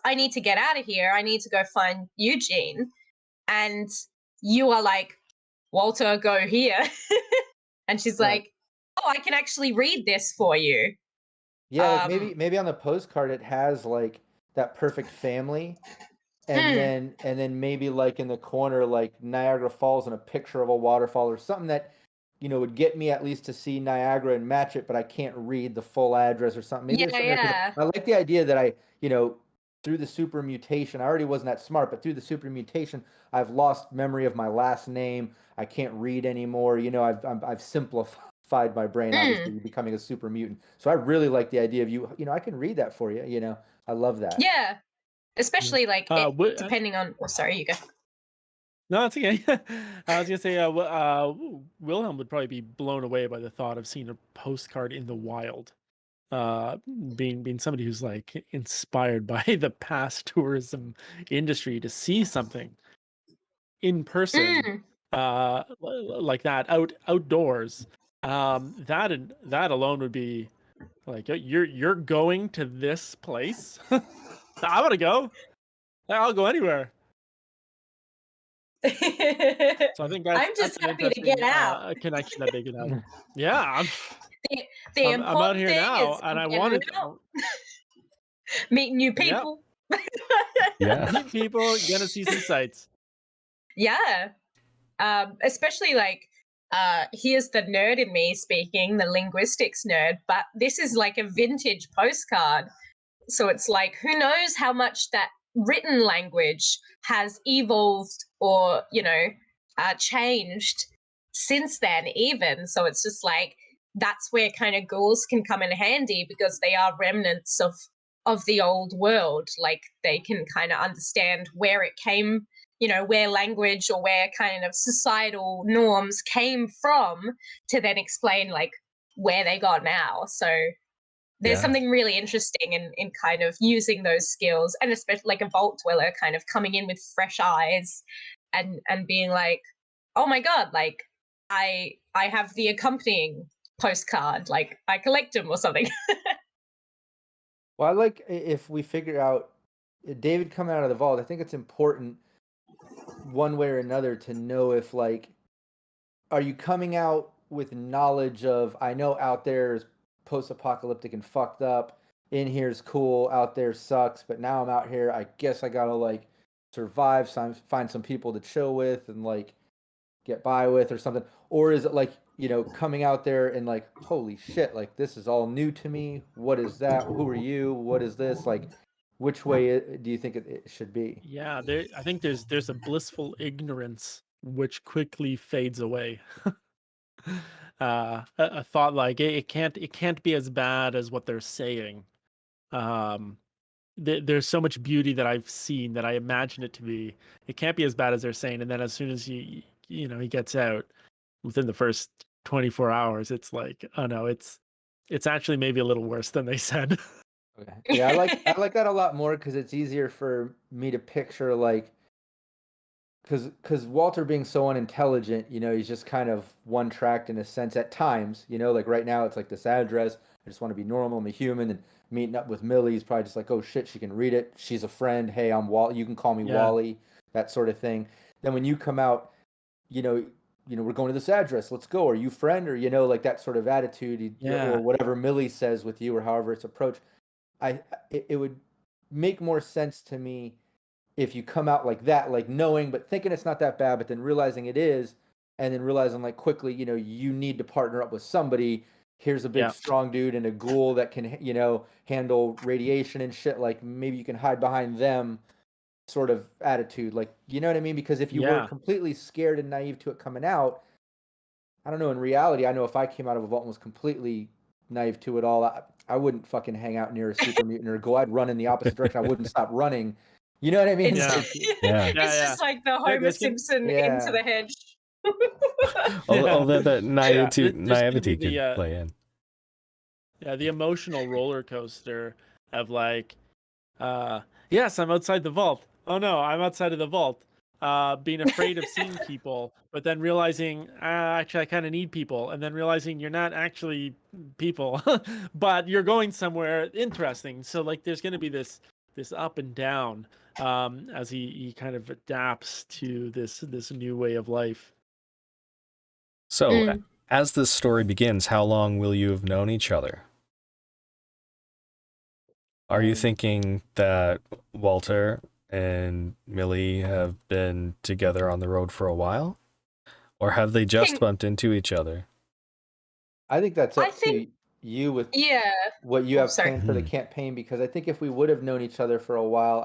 I need to get out of here. I need to go find Eugene. And you are like, Walter, go here. And she's Right. like, oh, I can actually read this for you. Yeah, like Um, maybe on the postcard it has like that perfect family, and mm, then maybe like in the corner like Niagara Falls and a picture of a waterfall or something that would get me at least to see Niagara and match it, but I can't read the full address or something. Maybe there's yeah, something there, because yeah. I like the idea that through the super mutation, I already wasn't that smart, but through the super mutation, I've lost memory of my last name. I can't read anymore. I've simplified my brain, obviously Mm, becoming a super mutant. So I really like the idea of I can read that for you. I love that. yeah. Yeah. Especially like it, What, depending on, oh, sorry, you go. no, it's okay. I was gonna say, Wilhelm would probably be blown away by the thought of seeing a postcard in the wild. Uh, being somebody who's like inspired by the past tourism industry to see something in person, Mm, like that outdoors. That alone would be like, you're going to this place. I want to go. I'll go anywhere. So I think I'm that's just an happy to get interesting out. connection that they could have. Yeah, The, the I'm out important here thing now, is and I getting wanted out, meeting new yeah, people. Yeah. meet people, gonna see some sights. Yeah. Especially like here's the nerd in me speaking, the linguistics nerd, but this is like a vintage postcard. So it's like, who knows how much that written language has evolved or, changed since then, even. So it's just like, that's where kind of ghouls can come in handy, because they are remnants of the old world. Like they can kind of understand where it came, where language or where kind of societal norms came from, to then explain like where they got now. So there's Yeah. something really interesting in kind of using those skills, and especially like a vault dweller kind of coming in with fresh eyes and being like, oh my god, like I have the accompanying postcard, like I collect them or something. Well, I like if we figure out David coming out of the vault. I think it's important one way or another to know if like, are you coming out with knowledge of, I know out there is post-apocalyptic and fucked up. In here's cool, out there sucks, but now I'm out here. I guess I gotta like survive, find some people to chill with and like get by with or something. Or is it like, coming out there and like, holy shit, like this is all new to me. What is that? Who are you? What is this? Like, which way do you think it should be? Yeah, I think there's a blissful ignorance which quickly fades away. A thought like it can't be as bad as what they're saying. Um, there's so much beauty that I've seen that I imagine it to be. It can't be as bad as they're saying. And then as soon as he gets out within the first 24 hours, it's like, oh no, it's actually maybe a little worse than they said. Okay. Yeah, I like that a lot more because it's easier for me to picture like, because Walter being so unintelligent, he's just kind of one tracked in a sense at times, like right now it's like this address. I just want to be normal, I'm a human, and meeting up with Millie is probably just like, oh shit, she can read it. She's a friend. Hey, I'm Wally. You can call me Yeah. Wally, that sort of thing. Then when you come out, we're going to this address. Let's go. Are you friend? Or like that sort of attitude, Yeah. or whatever Millie says with you, or however it's approached. It would make more sense to me if you come out like that, like knowing but thinking it's not that bad, but then realizing it is, and then realizing like quickly, you need to partner up with somebody. Here's a big Yeah. strong dude and a ghoul that can, handle radiation and shit. Like maybe you can hide behind them, sort of attitude. Like, you know what I mean? Because if you were Yeah. completely scared and naive to it coming out, I don't know. In reality, I know if I came out of a vault and was completely naive to it all, I wouldn't fucking hang out near a super mutant or go. I'd run in the opposite direction. I wouldn't stop running. You know what I mean? It's, Yeah. Yeah. it's Yeah, just like the There- Homer there's gonna- Simpson Yeah. into the hedge. Although that naivety, There's gonna be could play in. the emotional roller coaster of like, yes, I'm outside the vault. Oh no, I'm outside of the vault. Being afraid of seeing people, but then realizing, actually, I kind of need people, and then realizing you're not actually people, but you're going somewhere interesting. So like, there's going to be this up and down as he kind of adapts to this new way of life. So, as this story begins, how long will you have known each other? Are you thinking that Walter and Millie have been together on the road for a while? Or have they just bumped into each other? I think that's I up to think- you with Yeah. what you have sorry. planned for the campaign, because I think if we would have known each other for a while,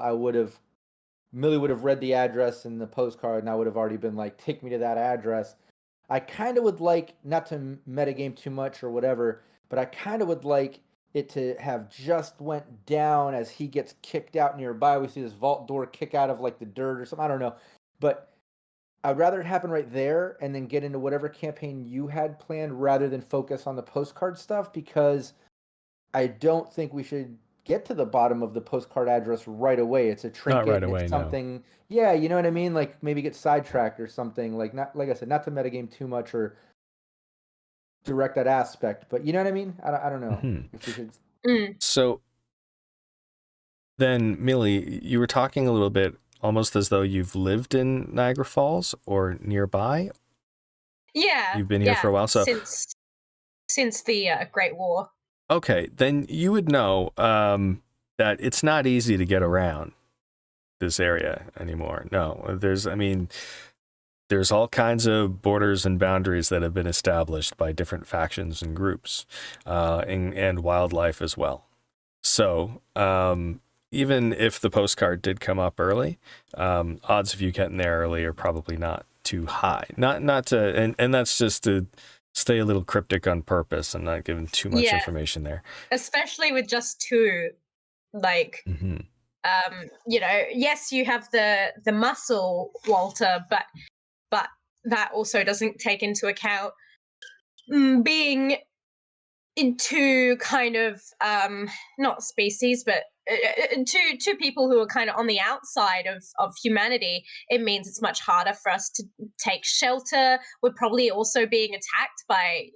Millie would have read the address in the postcard and I would have already been like, take me to that address. I kind of would like, not to metagame too much or whatever, but I kind of would like it to have just went down as he gets kicked out nearby. We see this vault door kick out of like the dirt or something. I don't know. But I'd rather it happen right there and then get into whatever campaign you had planned rather than focus on the postcard stuff, because I don't think we should get to the bottom of the postcard address right away. It's a trinket. right away, it's no. something. Yeah, you know what I mean? Like maybe get sidetracked or something. Like I said, not to metagame too much or direct that aspect, but you know what I mean? I don't know if we should. So then, Millie, you were talking a little bit almost as though you've lived in Niagara Falls or nearby. Yeah. You've been here for a while, so since the Great War. okay, then you would know that it's not easy to get around this area anymore. No, there's all kinds of borders and boundaries that have been established by different factions and groups, and wildlife as well. So even if the postcard did come up early, odds of you getting there early are probably not too high. Not to, and that's just to stay a little cryptic on purpose and not giving too much information there. Especially with just two, like, yes, you have the muscle, Walter, but that also doesn't take into account being into kind of not species, but two people who are kind of on the outside of humanity. It means it's much harder for us to take shelter. We're probably also being attacked by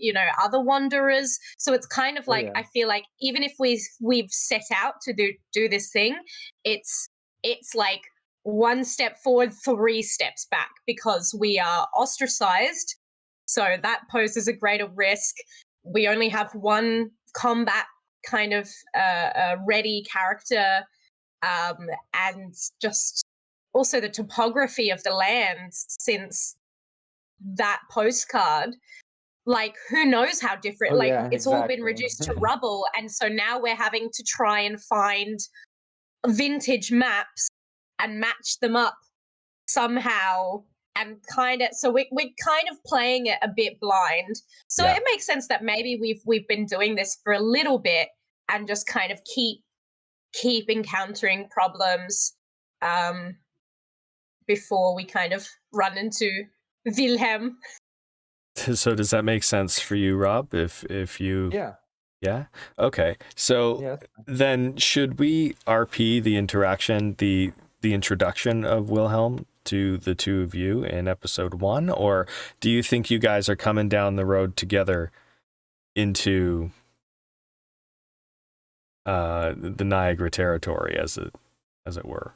other wanderers. So it's kind of like, I feel like even if we've set out to do this thing, it's like one step forward, three steps back, because we are ostracized So that poses a greater risk. We only have one combat kind of ready character, and just also the topography of the land since that postcard. Like, who knows how different, Oh, like, yeah, it's all been exactly. reduced to rubble. And so now we're having to try and find vintage maps and match them up somehow. And so we're kind of playing it a bit blind. So Yeah. it makes sense that maybe we've been doing this for a little bit and just kind of keep encountering problems before we kind of run into Wilhelm. So does that make sense for you, Rob? If you Yeah. Okay. So Yeah. then should we RP the interaction, the introduction of Wilhelm to the two of you in episode 1, or do you think you guys are coming down the road together into the Niagara territory, as it were?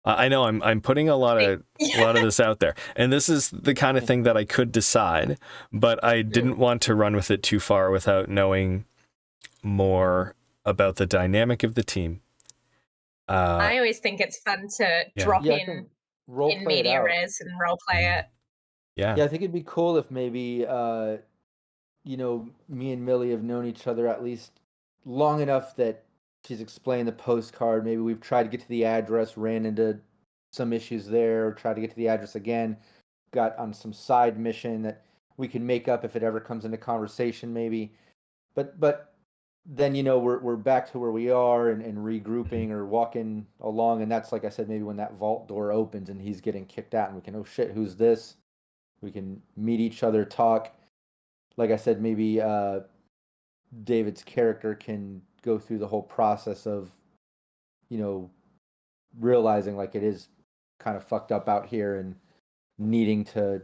I know I'm putting a lot of this out there, and this is the kind of thing that I could decide, but I didn't want to run with it too far without knowing more about the dynamic of the team. I always think it's fun to drop in media res and role play it. Yeah. Yeah, I think it'd be cool if maybe me and Millie have known each other at least long enough that she's explained the postcard. Maybe we've tried to get to the address, ran into some issues there, or tried to get to the address again, got on some side mission that we can make up if it ever comes into conversation, maybe. But then we're back to where we are and regrouping or walking along, and that's, like I said, maybe when that vault door opens and he's getting kicked out and we can, oh shit, who's this? We can meet each other, talk. Like I said, maybe David's character can go through the whole process of realizing like it is kind of fucked up out here and needing to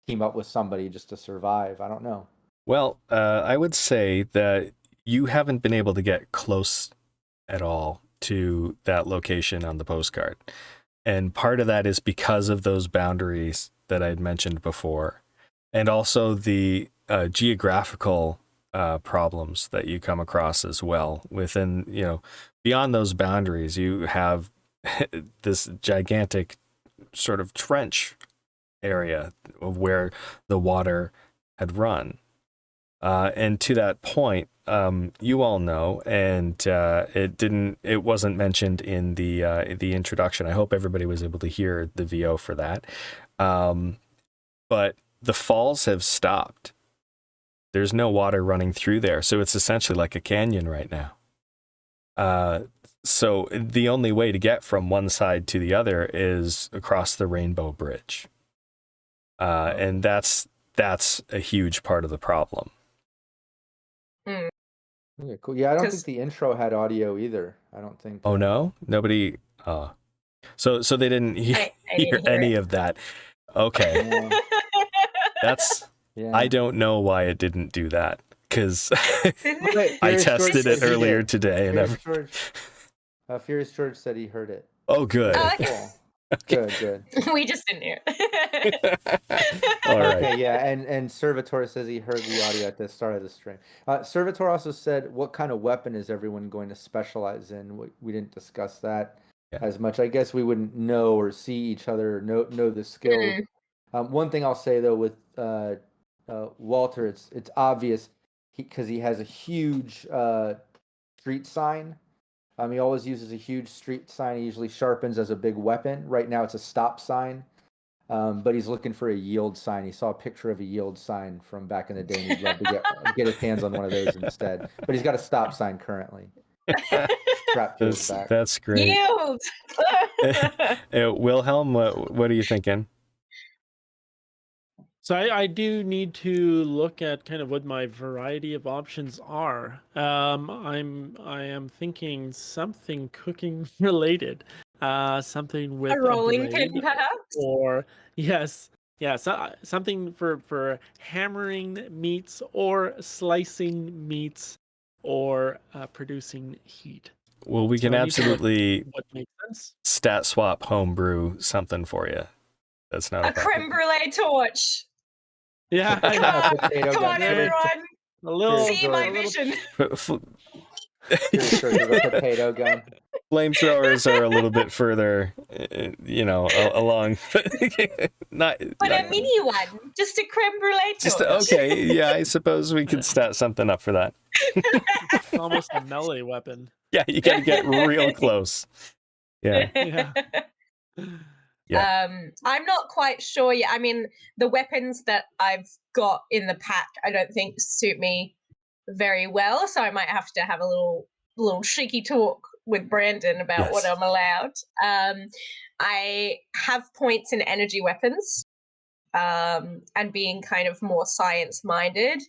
team up with somebody just to survive. I don't know. Well, I would say that you haven't been able to get close at all to that location on the postcard. And part of that is because of those boundaries that I'd mentioned before. And also the geographical problems that you come across as well. Within, beyond those boundaries, you have this gigantic sort of trench area of where the water had run. And to that point, you all know, and it wasn't mentioned in the introduction. I hope everybody was able to hear the VO for that. But the falls have stopped. There's no water running through there, so it's essentially like a canyon right now. So the only way to get from one side to the other is across the Rainbow Bridge, and that's a huge part of the problem. Okay, cool. Yeah, I don't think the intro had audio either. I don't think. Oh no, nobody. So they didn't hear any of that. Okay, that's. Yeah. I don't know why it didn't do that, because I tested it earlier today, and Furious George said he heard it. Oh, good. Oh, okay. Okay. Good. We just didn't hear it. All right. Okay, yeah, and Servitor says he heard the audio at the start of the stream. Servitor also said, what kind of weapon is everyone going to specialize in? We didn't discuss that as much. I guess we wouldn't know or see each other, know the skills. One thing I'll say, though, with Walter, it's obvious because he has a huge street sign. He always uses a huge street sign. He usually sharpens as a big weapon. Right now it's a stop sign, but he's looking for a yield sign. He saw a picture of a yield sign from back in the day, and he'd love to get his hands on one of those instead. But he's got a stop sign currently. Strapped to his back. That's great. Yield! Wilhelm, what are you thinking? So I do need to look at kind of what my variety of options are. I am thinking something cooking related, something with a rolling pin, perhaps, or something for hammering meats or slicing meats or producing heat. Well, we can absolutely stat swap homebrew something for you. That's not a creme brulee torch. Yeah, A yeah. potato Come gun. on, There- everyone. a little, Sure, See sure. my a little vision. Curious George with a potato gun. Flamethrowers are a little bit further, along. not, But not a mini one, just a creme brulee just torch. okay. Yeah, I suppose we could stat something up for that. It's almost a melee weapon. Yeah, you got to get real close. Yeah, Yeah. yeah. I'm not quite sure yet. I mean, the weapons that I've got in the pack, I don't think suit me very well. So I might have to have a little cheeky talk with Brandon about what Yes. I'm allowed. I have points in energy weapons, and being kind of more science minded.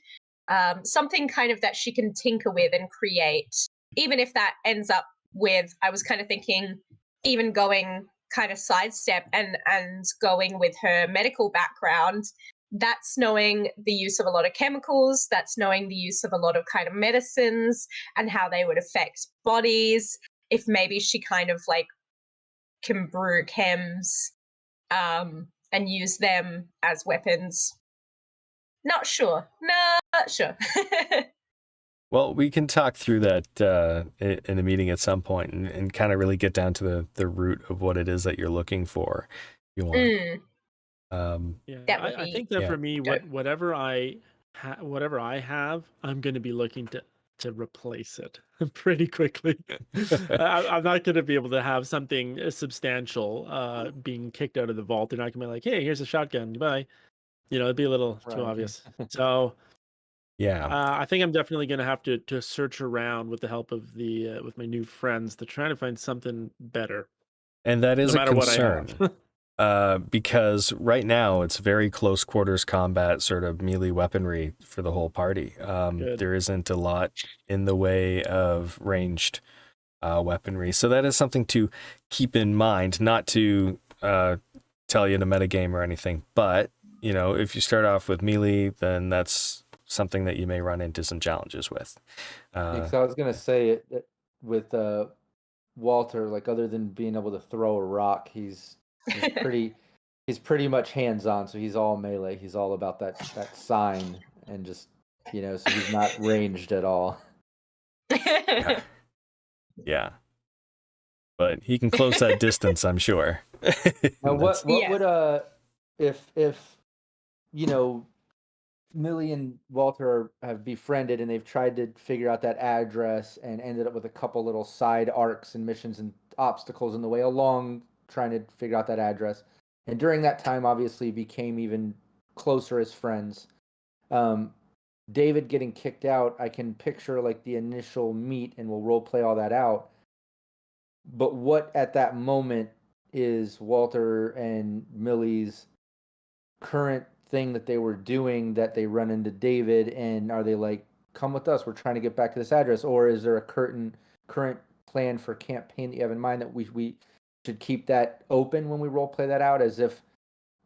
Something kind of that she can tinker with and create, even if that ends up with, I was kind of thinking, even going kind of sidestep and going with her medical background. That's knowing the use of a lot of chemicals, that's knowing the use of a lot of kind of medicines and how they would affect bodies. If maybe she kind of like can brew chems, and use them as weapons. Not sure. Not sure. Well, we can talk through that in a meeting at some point and kind of really get down to the root of what it is that you're looking for. If you want. Yeah, That would I be think that yeah. for me, dope. whatever I have, I'm going to be looking to replace it pretty quickly. I'm not going to be able to have something substantial being kicked out of the vault. They're not going to be like, "Hey, here's a shotgun. Goodbye." It'd be a little too Right. obvious. So Yeah. I think I'm definitely going to have to search around with the help of the with my new friends to try to find something better, And that is no a matter what I concern. have. Because right now it's very close quarters combat, sort of melee weaponry for the whole party. Good. There isn't a lot in the way of ranged weaponry. So that is something to keep in mind, not to tell you to metagame or anything. But, if you start off with melee, then that's something that you may run into some challenges with. Because I was gonna say it with Walter, like other than being able to throw a rock, he's pretty much hands on. So he's all melee. He's all about that sign and just so he's not ranged at all. Yeah. But he can close that distance, I'm sure. Now, what Yes. would if Millie and Walter have befriended and they've tried to figure out that address and ended up with a couple little side arcs and missions and obstacles in the way along trying to figure out that address. And during that time, obviously, became even closer as friends. David getting kicked out, I can picture like the initial meet and we'll role play all that out. But what at that moment is Walter and Millie's current thing that they were doing that they run into David, and are they like, come with us, we're trying to get back to this address? Or is there a current plan for campaign that you have in mind that we should keep that open when we role play that out, as if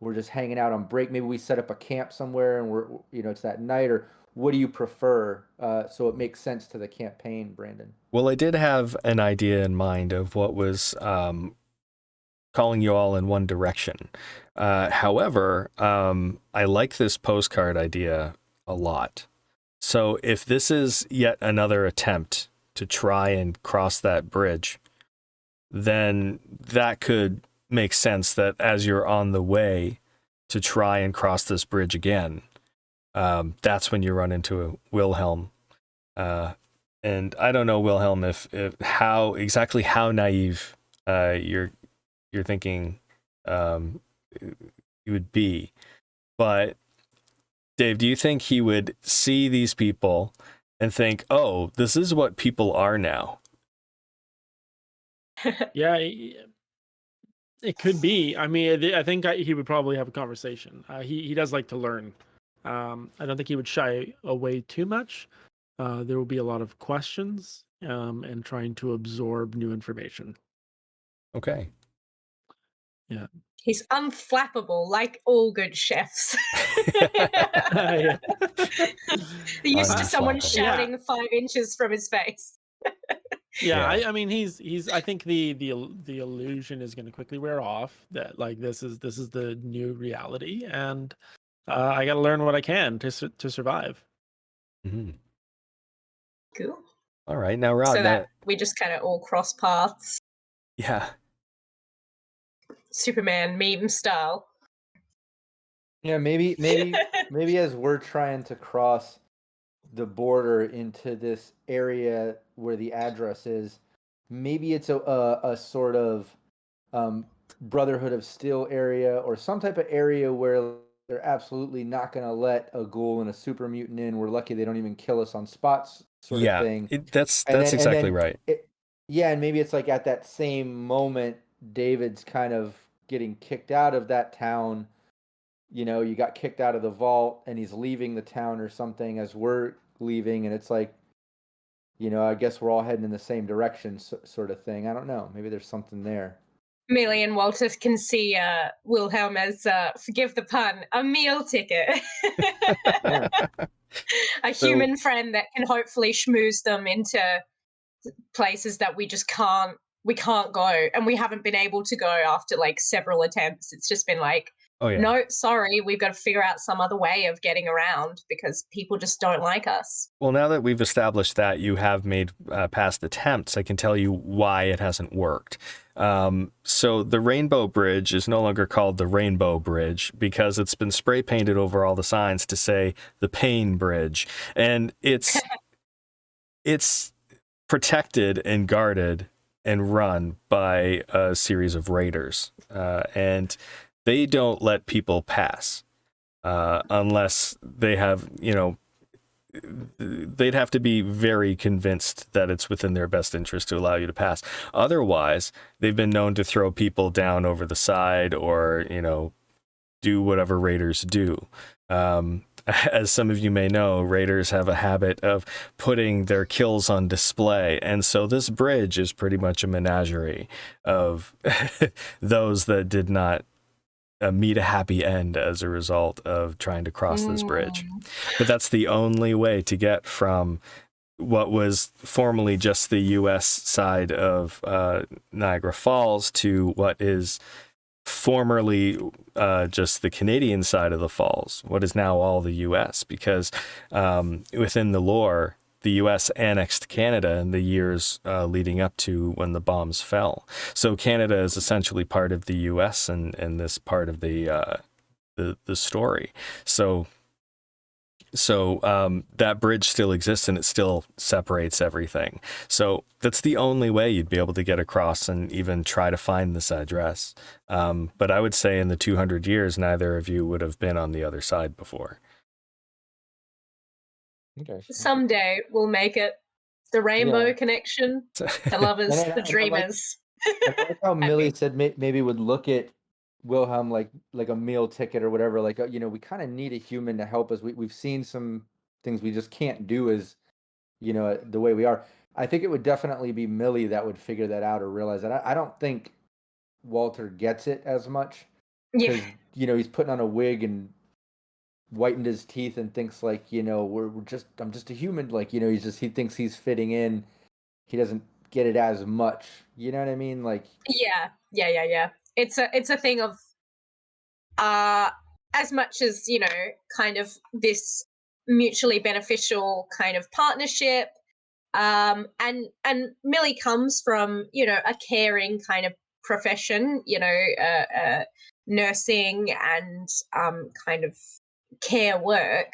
we're just hanging out on break? Maybe we set up a camp somewhere and we're it's that night, or what do you prefer so it makes sense to the campaign, Brandon? Well, I did have an idea in mind of what was calling you all in one direction. However, I like this postcard idea a lot. So if this is yet another attempt to try and cross that bridge, then that could make sense that as you're on the way to try and cross this bridge again, that's when you run into a Wilhelm. And I don't know, Wilhelm, if how naive you're thinking he would be. But Dave, do you think he would see these people and think, oh, this is what people are now? Yeah, it could be. I mean, I think he would probably have a conversation. He does like to learn. I don't think he would shy away too much. There will be a lot of questions and trying to absorb new information. Okay. Yeah. He's unflappable, like all good chefs. Yeah. Used to someone Unflappable. shouting 5 inches from his face. Yeah, Yeah. I mean, he's. I think the illusion is going to quickly wear off. That like this is the new reality, and I got to learn what I can to survive. Mhm. Cool. All right, now Rob, So that we just kind of all cross paths, yeah, Superman meme style. Yeah, maybe as we're trying to cross the border into this area where the address is, maybe it's a sort of um, Brotherhood of Steel area or some type of area where they're absolutely not going to let a ghoul and a super mutant in. We're lucky they don't even kill us on spots, sort of yeah, thing. that's And exactly then right. yeah, and maybe it's like at that same moment, David's kind of getting kicked out of that town. You know, you got kicked out of the vault, and he's leaving the town or something as we're leaving, and it's like, you know, I guess we're all heading in the same direction, sort of thing. I don't know. Maybe there's something there. Millie and Walter can see Wilhelm as, forgive the pun, a meal ticket. Yeah. A So- human friend that can hopefully schmooze them into places that we can't go, and we haven't been able to go after like several attempts. It's just been like, Oh yeah. no, sorry, we've got to figure out some other way of getting around because people just don't like us. Well, now that we've established that you have made past attempts, I can tell you why it hasn't worked. So the Rainbow Bridge is no longer called the Rainbow Bridge because it's been spray painted over all the signs to say the Pain Bridge, and it's protected and guarded and run by a series of raiders, and they don't let people pass unless they have, you know, they'd have to be very convinced that it's within their best interest to allow you to pass. Otherwise, they've been known to throw people down over the side or, you know, do whatever raiders do. As some of you may know, raiders have a habit of putting their kills on display. And so this bridge is pretty much a menagerie of those that did not meet a happy end as a result of trying to cross this bridge. But that's the only way to get from what was formerly just the U.S. side of Niagara Falls to what is formerly just the Canadian side of the falls, what is now all the U.S., because within the lore, the U.S. annexed Canada in the years leading up to when the bombs fell. So Canada is essentially part of the U.S. and this part of the story. So that bridge still exists and it still separates everything. So that's the only way you'd be able to get across and even try to find this address. But I would say in the 200 years, neither of you would have been on the other side before. Okay. Someday we'll make it. The rainbow connection, the lovers, And the I dreamers. I like how Millie mean- said maybe would look at Wilhelm like a meal ticket or whatever. Like, you know, we kind of need a human to help us. We've seen some things we just can't do as, you know, the way we are. I think it would definitely be Millie that would figure that out or realize that. I don't think Walter gets it as much Yeah, because, you know, he's putting on a wig and whitened his teeth and thinks like, you know, I'm just a human. Like, you know, he thinks he's fitting in. He doesn't get it as much. You know what I mean? Like, yeah. It's a thing of as much as, you know, kind of this mutually beneficial kind of partnership. And Millie comes from, you know, a caring kind of profession, you know, nursing and kind of care work.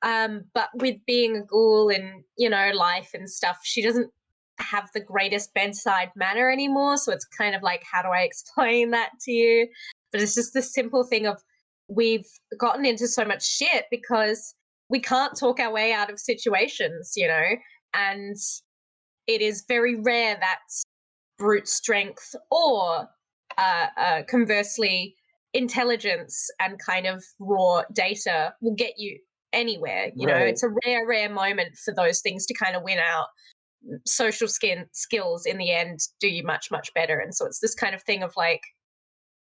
But with being a ghoul in, you know, life and stuff, she doesn't have the greatest bedside manner anymore. So it's kind of like, how do I explain that to you? But it's just the simple thing of we've gotten into so much shit because we can't talk our way out of situations, you know, and it is very rare that brute strength or conversely intelligence and kind of raw data will get you anywhere. You know, it's a rare moment for those things to kind of win out. Social skills in the end do you much better. And so it's this kind of thing of like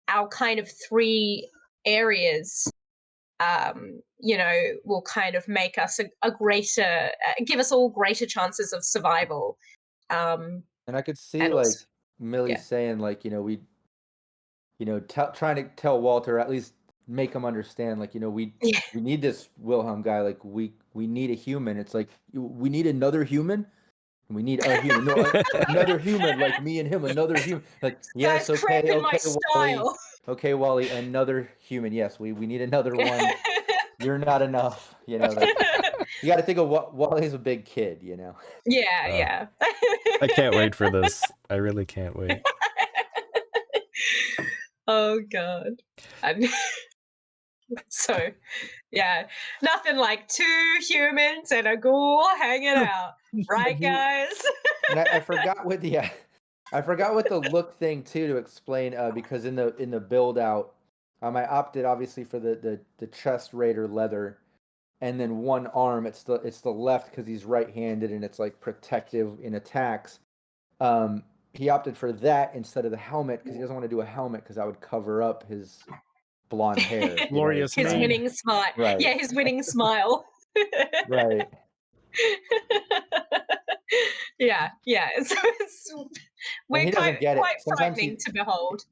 our kind of three areas you know, will kind of make us a greater give us all greater chances of survival. and I could see And like also, Millie yeah. saying like, you know, we, you know, trying to tell Walter, at least make them understand, like, we Yeah. we need this Wilhelm guy, like we need a human. It's like we need another human. We need a human, no, another human like me and him, another human. Like, yes, Guys, okay, cramping my Wally, style. okay, Wally, another human. Yes, we need another one. You're not enough, like, you got to think of what Wally's a big kid, Yeah, yeah. I can't wait for this. I really can't wait. Oh god. So, yeah, nothing like two humans and a ghoul hanging out, right, guys? And I forgot what the I forgot what the look thing too to explain, because in the build out, I opted obviously for the chest raider leather, and then one arm. It's the left because he's right-handed and it's like protective in attacks. He opted for that instead of the helmet because he doesn't want to do a helmet because that would cover up his blonde hair. Glorious His mane. winning smile. Right. Yeah, his winning smile. Right. Yeah. So we're he doesn't quite get it. Sometimes frightening to behold.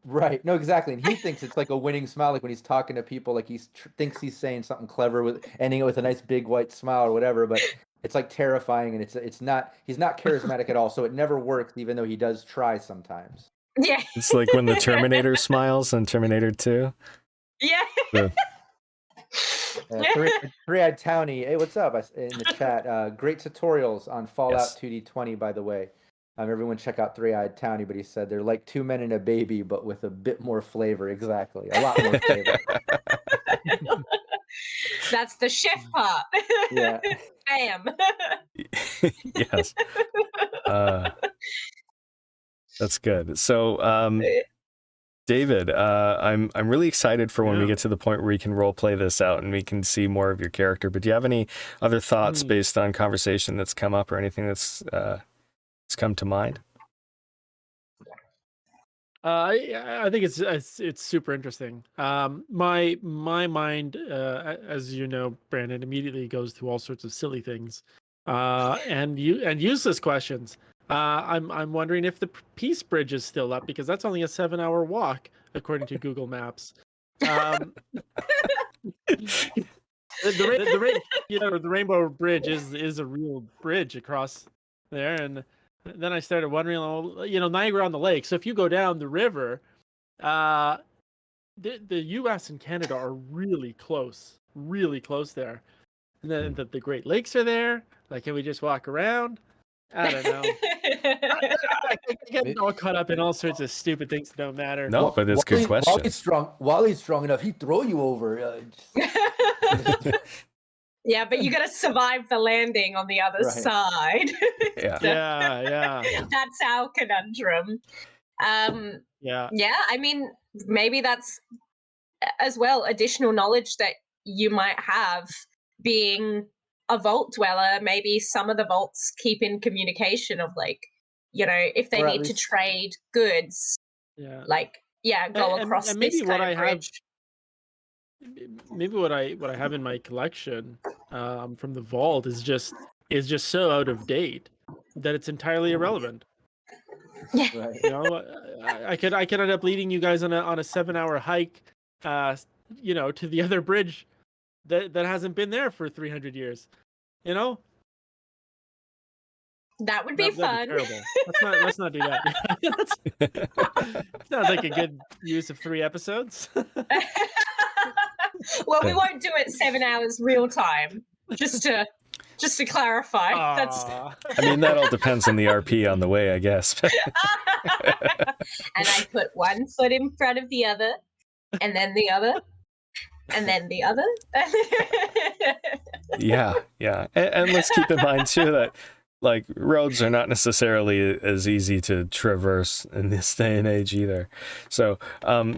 Right. No, exactly. And he thinks it's like a winning smile, like when he's talking to people, like he thinks he's saying something clever with ending it with a nice big white smile or whatever. But it's like terrifying, and it's not. He's not charismatic at all. So it never works, even though he does try sometimes. Yeah. It's like when the Terminator smiles in Terminator 2. Yeah. The- Three-eyed Townie. Hey, what's up? In the chat. Great tutorials on Fallout Yes. 2D20, by the way. Everyone check out Three-eyed Townie, but he said they're like two men and a baby, but with a bit more flavor. Exactly. A lot more flavor. That's the chef part. Yeah. Bam. Yes. That's good. So, David, I'm really excited for when we get to the point where we can role play this out and we can see more of your character. But do you have any other thoughts based on conversation that's come up or anything that's come to mind? I think it's super interesting. My mind, as you know, Brandon, immediately goes to all sorts of silly things, and useless questions. I'm wondering if the Peace Bridge is still up because that's only a 7-hour walk according to Google Maps. The Rainbow Bridge is a real bridge across there, and then I started wondering, Niagara on the Lake. So if you go down the river, the U.S. and Canada are really close there. And then the Great Lakes are there. Like, can we just walk around? I don't know. I get all caught up in all sorts of stupid things that don't matter. No, but it's a good question. Wally's strong enough. He'd throw you over. Yeah, but you got to survive the landing on the other side. Yeah. Yeah. That's our conundrum. Yeah. I mean, maybe that's as well additional knowledge that you might have being a vault dweller. Maybe some of the vaults keep in communication of, like, if they need to trade goods, go across and maybe this what kind of bridge. Maybe what I have in my collection from the vault is just so out of date that it's entirely irrelevant. Yeah. Right. I could end up leading you guys on a 7-hour hike, to the other bridge that hasn't been there for 300 years. That would be fun. That'd be terrible. Let's not do that. Sounds like a good use of 3 episodes. Well, we won't do it 7 hours real time. Just to clarify. Aww. I mean, that all depends on the RP on the way, I guess. And I put one foot in front of the other, and then the other, and then the other. Yeah. And let's keep in mind, too, that like roads are not necessarily as easy to traverse in this day and age either. So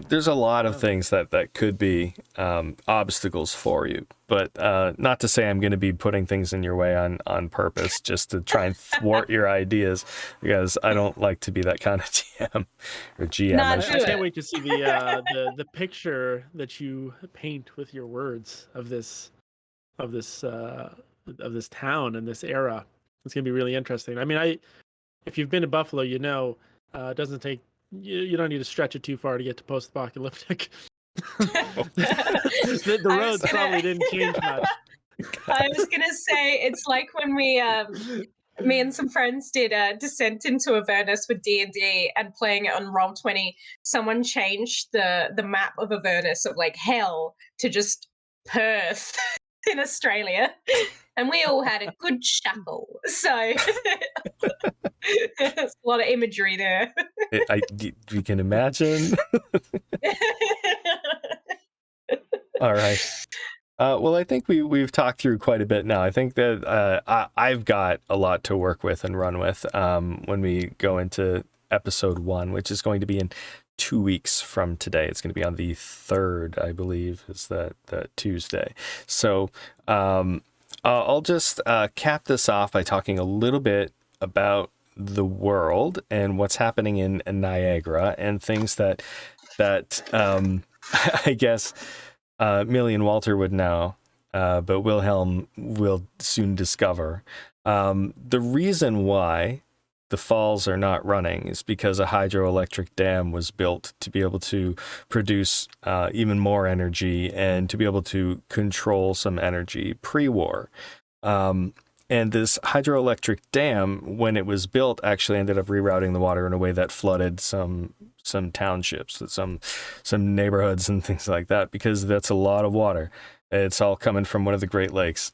there's a lot of things that could be obstacles for you. But not to say I'm going to be putting things in your way on purpose just to try and thwart your ideas, because I don't like to be that kind of TM or GM. I can't wait to see the picture that you paint with your words of this town and this era. It's going to be really interesting. I mean, if you've been to Buffalo, it doesn't take, you don't need to stretch it too far to get to post-apocalyptic. The roads probably didn't change much. I was gonna say it's like when we me and some friends did a Descent into Avernus with D&D and playing it on Roll20. Someone changed the map of Avernus of like hell to just Perth in Australia, and we all had a good chuckle. So there's a lot of imagery there. You can imagine. All right. Well, I think we've talked through quite a bit now. I think that I've got a lot to work with and run with when we go into episode 1, which is going to be in 2 weeks from today. It's going to be on the 3rd, I believe, is that Tuesday. So I'll just cap this off by talking a little bit about the world and what's happening in Niagara and things that I guess Millie and Walter would know, but Wilhelm will soon discover. The reason why the falls are not running is because a hydroelectric dam was built to be able to produce even more energy and to be able to control some energy pre-war. And this hydroelectric dam, when it was built, actually ended up rerouting the water in a way that flooded some townships, some neighborhoods and things like that, because that's a lot of water. It's all coming from one of the Great Lakes.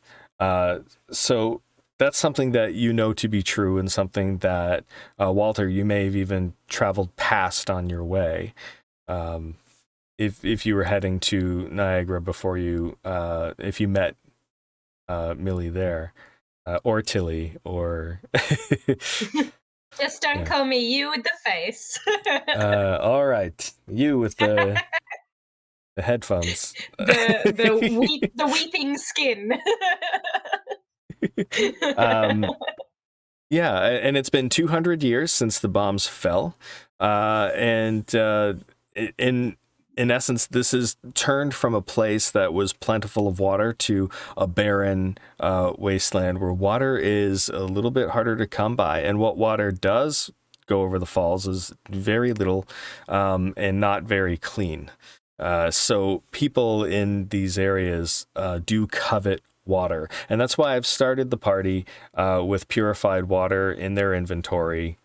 So that's something that you know to be true, and something that, Walter, you may have even traveled past on your way. If you were heading to Niagara before you, if you met Millie there. Or Tilly, or Just don't call me you with the face. all right, you with the headphones, the weeping skin. Yeah, and it's been 200 years since the bombs fell, and in essence, this is turned from a place that was plentiful of water to a barren wasteland where water is a little bit harder to come by. And what water does go over the falls is very little and not very clean. So people in these areas do covet water. And that's why I've started the party with purified water in their inventory.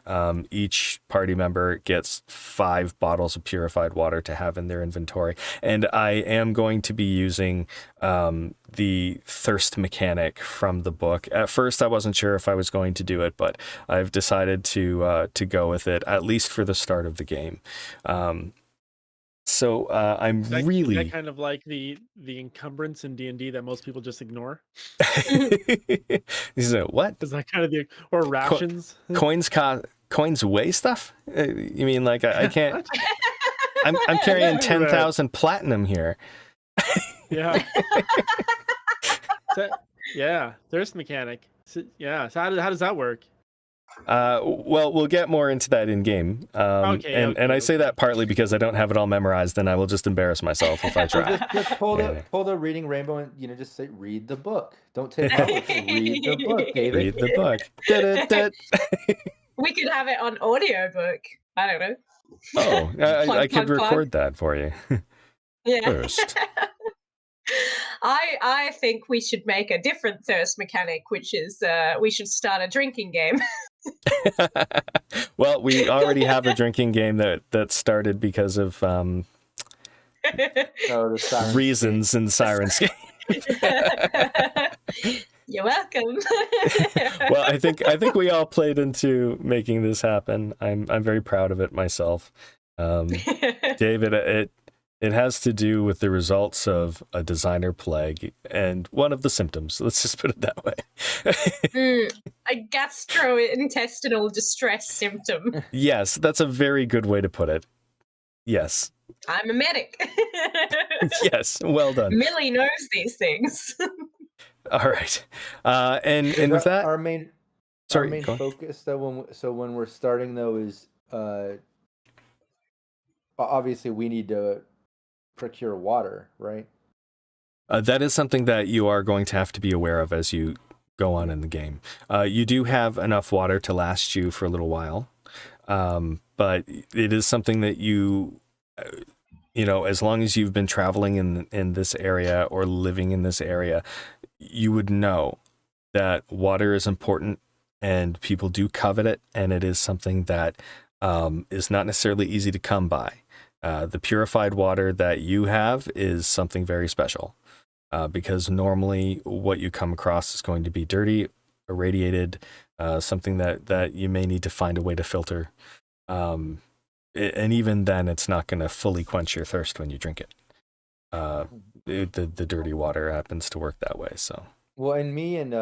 Each party member gets 5 bottles of purified water to have in their inventory. And I am going to be using the thirst mechanic from the book. At first, I wasn't sure if I was going to do it, but I've decided to go with it, at least for the start of the game. So I'm Is that kind of like the encumbrance in D&D that most people just ignore? So what? Is that kind of or rations? Coins weigh stuff? You mean like I can't? I'm carrying 10,000 platinum here. Yeah. Yeah, thirst mechanic. So how does that work? Well, we'll get more into that in game. And I say that partly because I don't have it all memorized, and I will just embarrass myself if I try. Just pull the Reading Rainbow and just say, read the book. Don't take notes. Read the book, David. Read the book. We could have it on audiobook. I don't know. Oh, I could record that for you. Yeah. First. I think we should make a different thirst mechanic, which is we should start a drinking game. Well, we already have a drinking game that started because of reasons in Sirenscape. You're welcome. Well, I think we all played into making this happen. I'm very proud of it myself. David, it has to do with the results of a designer plague and one of the symptoms. Let's just put it that way. A gastrointestinal distress symptom. Yes, that's a very good way to put it. Yes. I'm a medic. Yes, well done. Millie knows these things. All right. And with that, our main focus though, when we're starting though, is obviously we need to procure water, right? That is something that you are going to have to be aware of as you go on in the game. You do have enough water to last you for a little while, but it is something that you as long as you've been traveling in this area or living in this area, you would know that water is important and people do covet it, and it is something that is not necessarily easy to come by. The purified water that you have is something very special, because normally what you come across is going to be dirty, irradiated, something that you may need to find a way to filter. And even then, it's not going to fully quench your thirst when you drink it. The dirty water happens to work that way. So, Well, and me and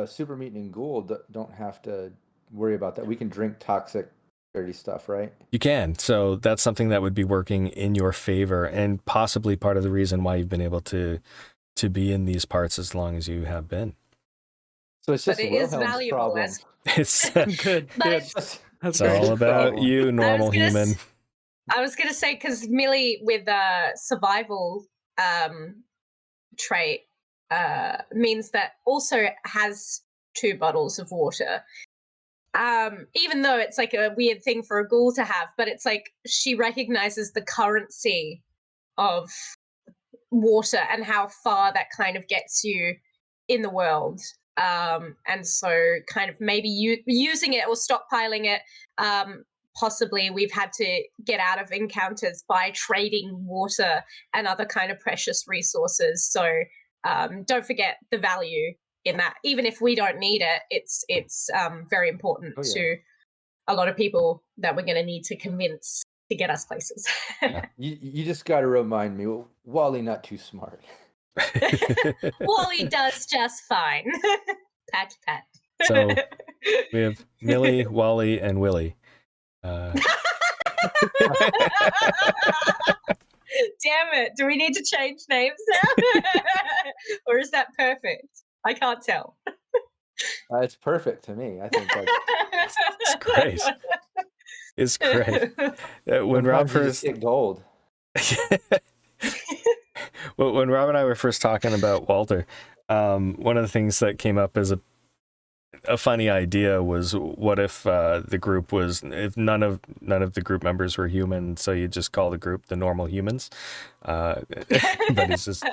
Super Meat and Ghoul don't have to worry about that. We can drink toxic, dirty stuff, right? you can. So that's something that would be working in your favor, and possibly part of the reason why you've been able to be in these parts as long as you have been. So it's just But it is Wilhelm's valuable problem. as It's Good. But Good. It's That's it's all great. about problem. you, normal gonna human. I was gonna say, because Millie with survival trait means that also has 2 bottles of water. Even though it's like a weird thing for a ghoul to have, but it's like she recognizes the currency of water and how far that kind of gets you in the world. And so kind of maybe using it or stockpiling it, possibly we've had to get out of encounters by trading water and other kind of precious resources. So don't forget the value in that. Even if we don't need it, it's very important to a lot of people that we're going to need to convince to get us places. You just got to remind me, Wally not too smart. Wally does just fine. Pat, pat. So we have Millie, Wally, and Willie. Damn it. Do we need to change names now? Or is that perfect? I can't tell. It's perfect to me. I think that's It's great. It's great. When Rob sometimes you first just get gold. Well, when Rob and I were first talking about Walter, one of the things that came up as a funny idea was, what if the group was, if none of the group members were human, so you just call the group the normal humans, but it's just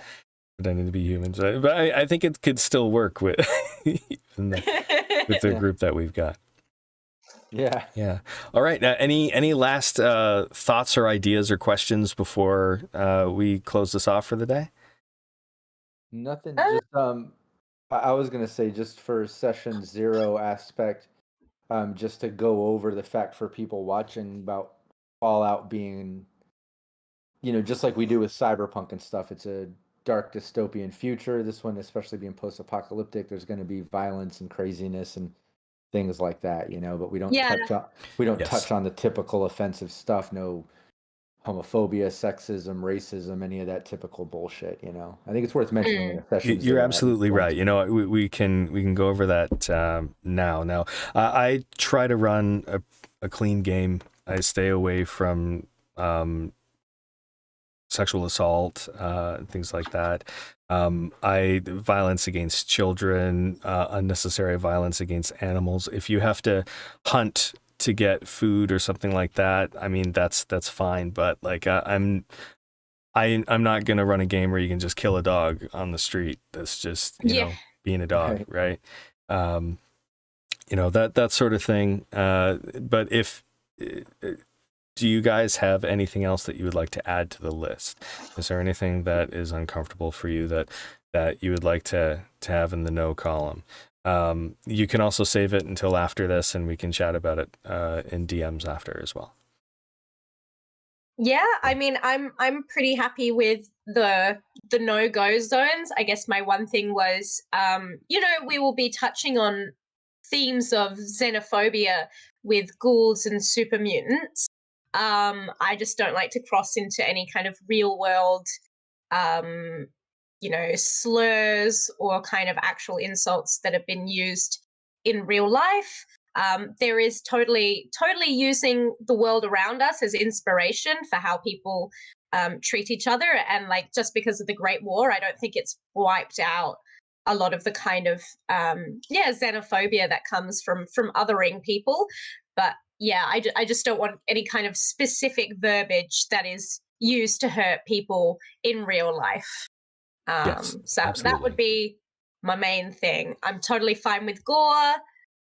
pretending to be humans. But I think it could still work with with the group that we've got. Yeah. All right. Any last thoughts or ideas or questions before we close this off for the day? Nothing. Just I was gonna say, just for session 0 aspect, just to go over the fact for people watching about Fallout being, just like we do with Cyberpunk and stuff. It's a dark dystopian future. This one, especially being post-apocalyptic, there's going to be violence and craziness and things like that, but we don't touch on the typical offensive stuff. No homophobia, sexism, racism, any of that typical bullshit. I think it's worth mentioning in a session. You're absolutely right. We can go over that now. I try to run a clean game. I stay away from sexual assault, things like that. Violence against children, unnecessary violence against animals. If you have to hunt to get food or something like that, I mean, that's fine. But like, I'm not gonna run a game where you can just kill a dog on the street. That's just being a dog, right? That sort of thing. But if do you guys have anything else that you would like to add to the list? Is there anything that is uncomfortable for you that you would like to have in the no column? You can also save it until after this, and we can chat about it in DMs after as well. Yeah, I mean, I'm pretty happy with the no-go zones. I guess my one thing was, we will be touching on themes of xenophobia with ghouls and super mutants. I just don't like to cross into any kind of real world, slurs or kind of actual insults that have been used in real life. There is totally using the world around us as inspiration for how people treat each other. And like, just because of the Great War, I don't think it's wiped out a lot of the kind of xenophobia that comes from othering people. But I just don't want any kind of specific verbiage that is used to hurt people in real life. Yes, So that absolutely. would be my main thing. I'm totally fine with gore,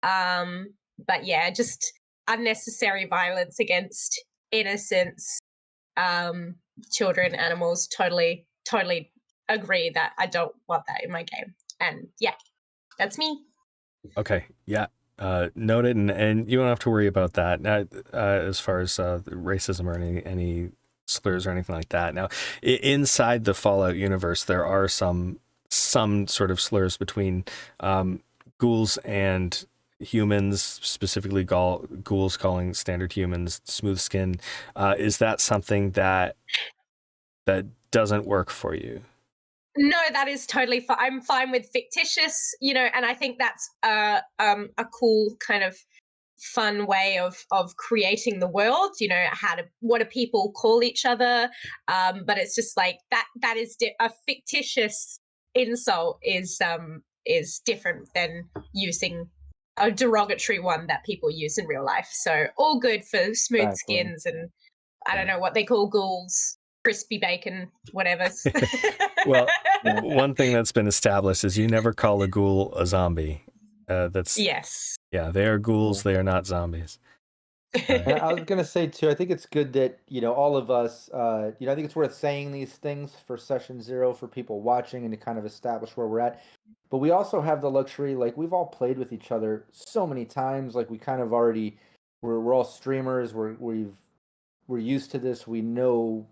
but yeah, just unnecessary violence against innocents, children, animals. Totally agree that I don't want that in my game. And yeah, that's me. Okay, yeah, noted, and you don't have to worry about that as far as racism or any slurs or anything like that. Now, inside the Fallout universe, there are some sort of slurs between ghouls and humans, specifically ghouls calling standard humans smooth skin. Is that something that doesn't work for you? No, that is totally fine. I'm fine with fictitious, and I think that's a cool kind of fun way of creating the world. What do people call each other? But it's just like that is a fictitious insult is different than using a derogatory one that people use in real life. So all good for smooth Exactly. skins and I don't know what they call ghouls, crispy bacon, whatever. Well, one thing that's been established is you never call a ghoul a zombie. That's yes. Yeah, they are ghouls. They are not zombies. And I was gonna say too, I think it's good that all of us, I think it's worth saying these things for session 0 for people watching and to kind of establish where we're at. But we also have the luxury, like we've all played with each other so many times, like we kind of already, we're all streamers, we're used to this, we know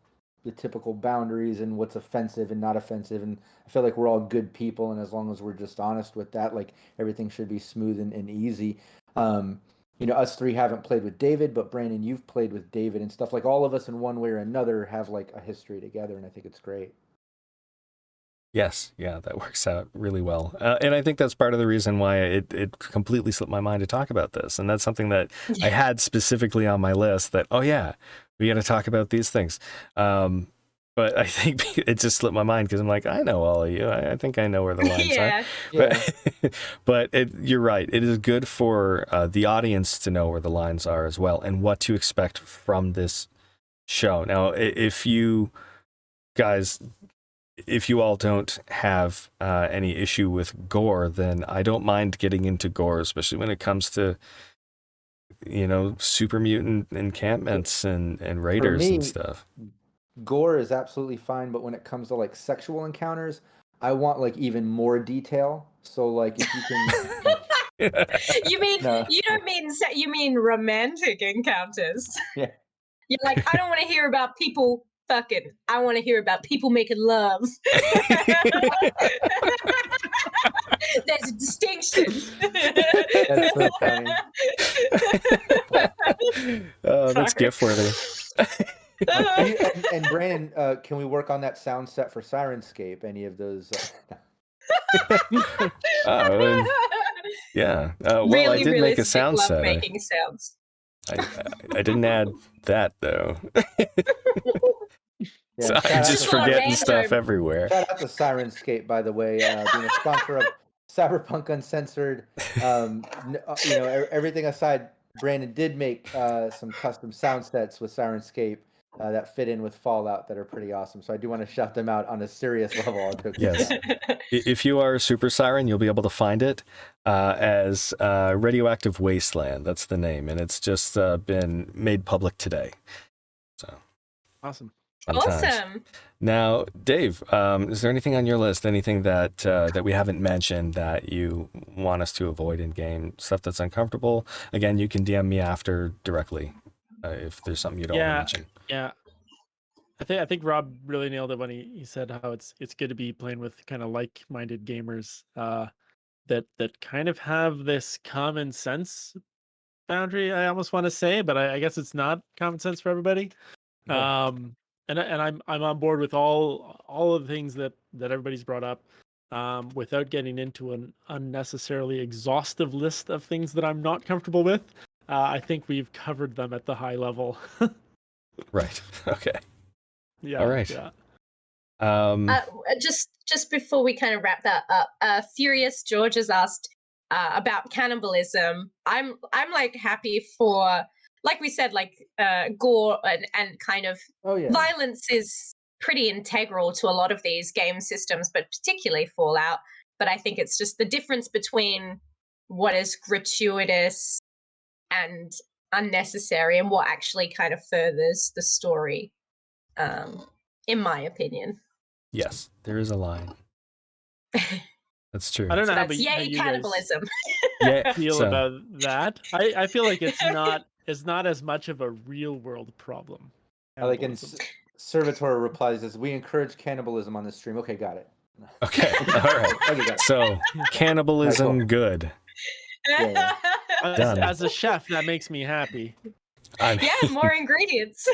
the typical boundaries and what's offensive and not offensive, and I feel like we're all good people, and as long as we're just honest with that, like everything should be smooth and easy. Us three haven't played with David, but Brandon, you've played with David and stuff. Like all of us in one way or another have like a history together, and I think it's great. Yes, yeah, that works out really well. And I think that's part of the reason why it completely slipped my mind to talk about this. And that's something that I had specifically on my list that, oh yeah, we got to talk about these things. But I think it just slipped my mind because I'm like, I know all of you. I think I know where the lines are. But you're right. It is good for the audience to know where the lines are as well and what to expect from this show. Now, if you guys... if you all don't have any issue with gore, then I don't mind getting into gore, especially when it comes to, super mutant encampments and raiders and stuff. Gore is absolutely fine, but when it comes to like sexual encounters, I want like even more detail. So like if you can... You mean No. you mean romantic encounters? Yeah. You're like, I don't want to hear about people fucking. I want to hear about people making love. There's a distinction. That's so funny. Oh, that's gift worthy. And Brandon, can we work on that sound set for Sirenscape? Any of those? Yeah. Well, really, I did make a sound set. Making sounds. I didn't add that though. Yeah, so I'm just forgetting stuff everywhere. Shout out to Sirenscape, by the way, being a sponsor of Cyberpunk Uncensored. Everything aside, Brandon did make some custom sound sets with Sirenscape that fit in with Fallout that are pretty awesome. So I do want to shout them out on a serious level. Yes. If you are a Super Siren, you'll be able to find it as Radioactive Wasteland. That's the name, and it's just been made public today. So awesome. Awesome. Now, Dave, is there anything on your list, anything that we haven't mentioned that you want us to avoid in game? Stuff that's uncomfortable? Again, you can DM me after directly if there's something you don't want to mention. Yeah. I think Rob really nailed it when he said how it's good to be playing with kind of like-minded gamers that kind of have this common sense boundary. I almost want to say, but I guess it's not common sense for everybody. Yeah. And I'm on board with all of the things that everybody's brought up, without getting into an unnecessarily exhaustive list of things that I'm not comfortable with. I think we've covered them at the high level. Right. Okay. Yeah. All right. Yeah. Just before we kind of wrap that up, Furious George has asked about cannibalism. I'm like happy for like we said, like gore and kind of Oh yeah. violence is pretty integral to a lot of these game systems, but particularly Fallout. But I think it's just the difference between what is gratuitous and unnecessary and what actually kind of furthers the story, in my opinion. Yes, there is a line. That's true. I don't know So how, that's how yay you guys cannibalism. Yeah, feel so- about that. I feel like it's not as much of a real world problem. Like in Cannibalism. Servitor replies as we encourage cannibalism on this stream. Okay, got it. Okay, all right. Okay, got it. So cannibalism, Cool. good. Yeah. Done. As a chef, that makes me happy. I mean, Yeah, more ingredients.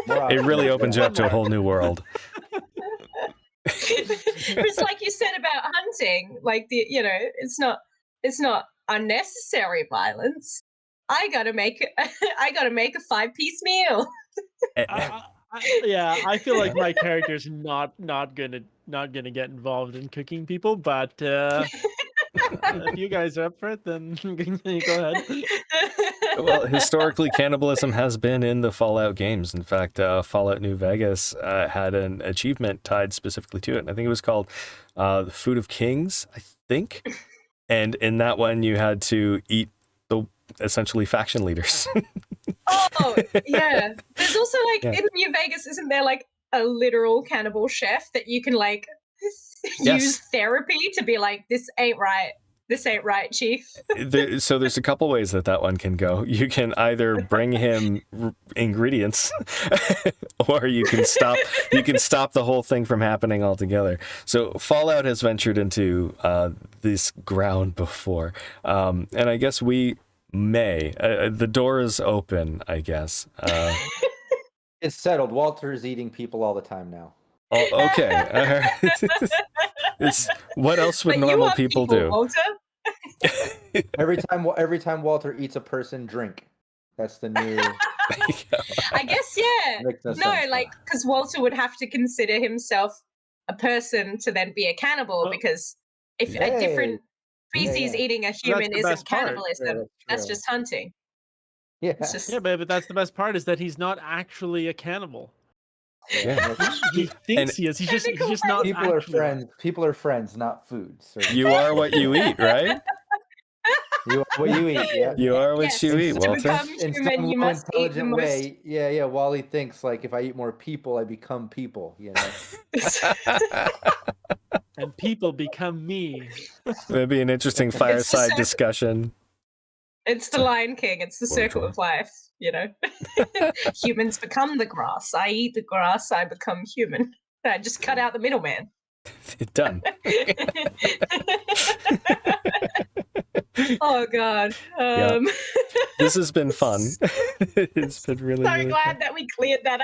More it really options, opens yeah. you up to a whole new world. It's like you said about hunting, like it's not unnecessary violence. I gotta make a 5-piece meal. Yeah, I feel like my character's not gonna get involved in cooking people, but if you guys are up for it, then go ahead. Well, historically, cannibalism has been in the Fallout games. In fact, Fallout New Vegas had an achievement tied specifically to it. And I think it was called the Food of Kings, I think. And in that one, you had to eat the essentially faction leaders. Oh, yeah. There's also like Yeah. in New Vegas, isn't there like a literal cannibal chef that you can like Yes. use therapy to be like, this ain't right. This ain't right, Chief. So there's a couple ways that one can go. You can either bring him ingredients, or you can stop the whole thing from happening altogether. So Fallout has ventured into this ground before, and I guess we may. The door is open, I guess. It's settled. Walter is eating people all the time now. Oh, okay. What else would But you normal are people do? Walter. Every time Walter eats a person, drink. That's the new. I guess, yeah. Makes no No, sense. like, because Walter would have to consider himself a person to then be a cannibal, Well, because if Yay. a different species Yeah. eating a human the isn't best part. cannibalism. Yeah, That's true. just hunting. Yeah. It's just Yeah, but that's the best part, is that he's not actually a cannibal. Yeah. He thinks he is. He's just not. People are actually. friends. People are friends, not food. So You are what you eat, right? you are what you eat. Yeah. You are what Yes, you eat, to Walter. become In human, some you low must eat the intelligent most. way, yeah. Wally thinks like if I eat more people, I become people. You know. And people become me. That'd be an interesting fireside discussion. It's the Lion King. It's the circle of life. You know, humans become the grass. I eat the grass. I become human. I just cut out the middleman. Done. Oh God. Yeah. This has been fun. It's been really, So really glad that we cleared that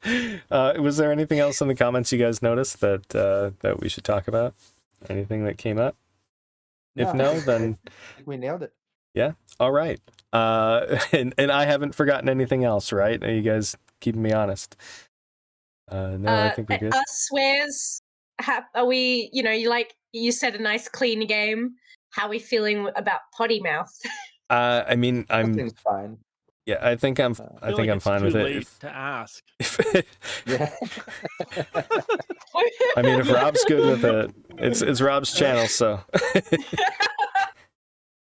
up. Was there anything else in the comments you guys noticed that we should talk about? Anything that came up? If no, then I think we nailed it. yeah. All right. And I haven't forgotten anything else, right? Are you guys keeping me honest? No, I think we're good. Us swears. Are we? You know, you said a nice clean game. How are we feeling about potty mouth? I mean, Everything's fine. yeah, I think I'm I feel like I'm it's fine too with late it. to ask. Yeah. I mean, if Rob's good with it, it's Rob's channel, so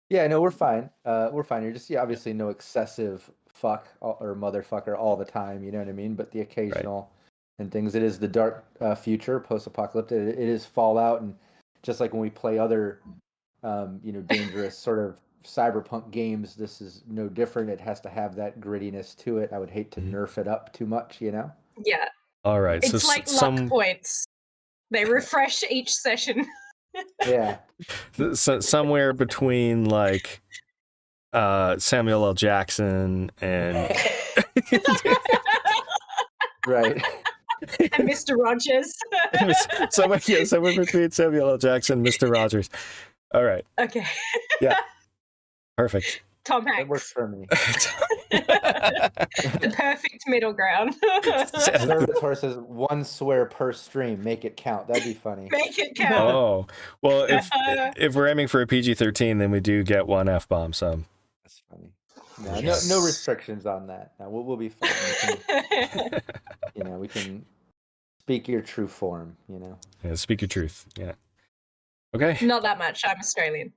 Yeah, no, we're fine. We're fine. You're just obviously no excessive fuck or motherfucker all the time. You know what I mean? But the occasional and things. It is the dark future, post-apocalyptic. It is Fallout, and just like when we play other, dangerous sort of cyberpunk games, this is no different. It has to have that grittiness to it. I would hate to nerf it up too much. You know? Yeah, all right. it's So like luck points. They refresh each session. Yeah. So somewhere between like Samuel L. Jackson and Right. And Mr. Rogers. somewhere between Samuel L. Jackson and Mr. Rogers. All right. Okay. Yeah. Perfect. Tom That Hanks. works for me. The perfect middle ground. Servitor says 1 swear per stream. Make it count. That'd be funny. Make it count. Oh well, if we're aiming for a PG-13, then we do get 1 F-bomb. So That's funny. No restrictions on that. No, we'll be fine. We can speak your true form. Yeah, speak your truth. Yeah. Okay. Not that much. I'm Australian.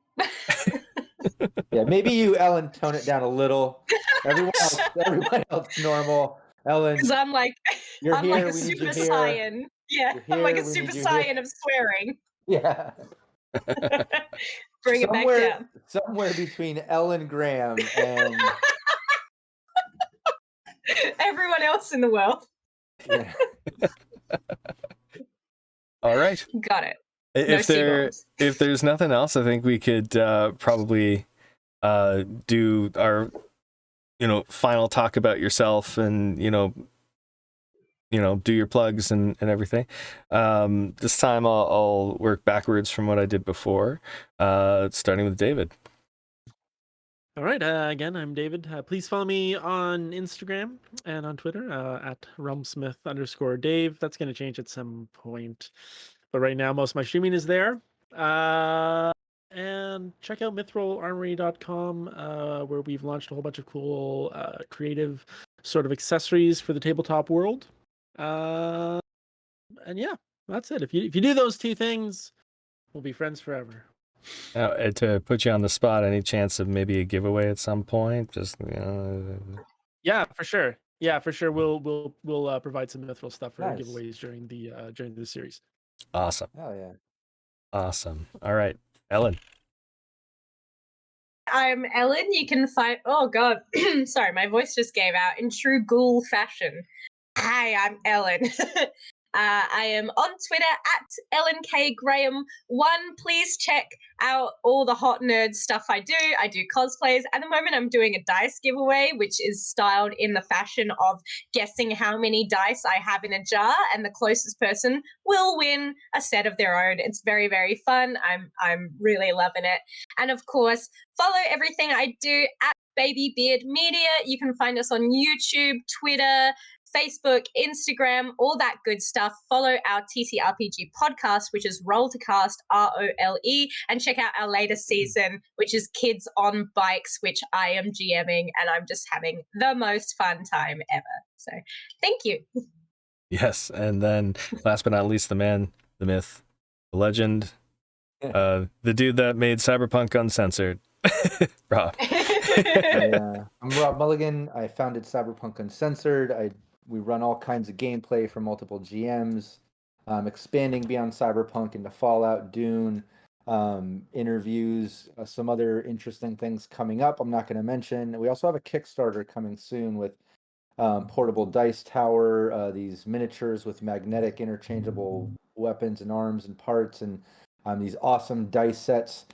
Yeah, maybe you, Ellen, tone it down a little. Everyone else normal. Ellen, Because I'm like you're here. a We need super you here. saiyan. Yeah, You're I'm like here, a we super need you here. saiyan of swearing. Yeah. Bring it back down. Somewhere between Ellen Graham and everyone else in the world. Yeah. All right. Got it. If there's nothing else, I think we could probably do our final talk about yourself and do your plugs and everything. This time I'll work backwards from what I did before, starting with David. All right. Again, I'm David. Please follow me on Instagram and on Twitter at realmsmith_Dave. That's going to change at some point, but right now most of my streaming is there. And check out mithrolarmory.com, where we've launched a whole bunch of cool creative sort of accessories for the tabletop world. And yeah, that's it. If you do those two things, we'll be friends forever. Now, to put you on the spot, any chance of maybe a giveaway at some point? Just Yeah, for sure. We'll provide some mithril stuff for Nice. giveaways during the series. Awesome. Oh yeah. Awesome. All right, Ellen. I'm Ellen. You can find. Oh God, sorry, my voice just gave out in true ghoul fashion. Hi, I'm Ellen. I am on Twitter at LNKGraham1. Please check out all the hot nerd stuff I do. I do cosplays. At the moment, I'm doing a dice giveaway, which is styled in the fashion of guessing how many dice I have in a jar, and the closest person will win a set of their own. It's very, very fun. I'm really loving it. And of course, follow everything I do at Baby Beard Media. You can find us on YouTube, Twitter, Facebook, Instagram, all that good stuff. Follow our ttrpg podcast, which is Roll to Cast, ROLE, and check out our latest season, which is Kids on Bikes, which I am GMing, and I'm just having the most fun time ever. So thank you. Yes, and then last but not least, the man, the myth, the legend, the dude that made Cyberpunk Uncensored, Rob. I'm Rob Mulligan. I founded Cyberpunk Uncensored. We run all kinds of gameplay for multiple GMs, expanding beyond Cyberpunk into Fallout, Dune, interviews, some other interesting things coming up I'm not going to mention. We also have a Kickstarter coming soon with portable dice tower, these miniatures with magnetic interchangeable weapons and arms and parts, and these awesome dice sets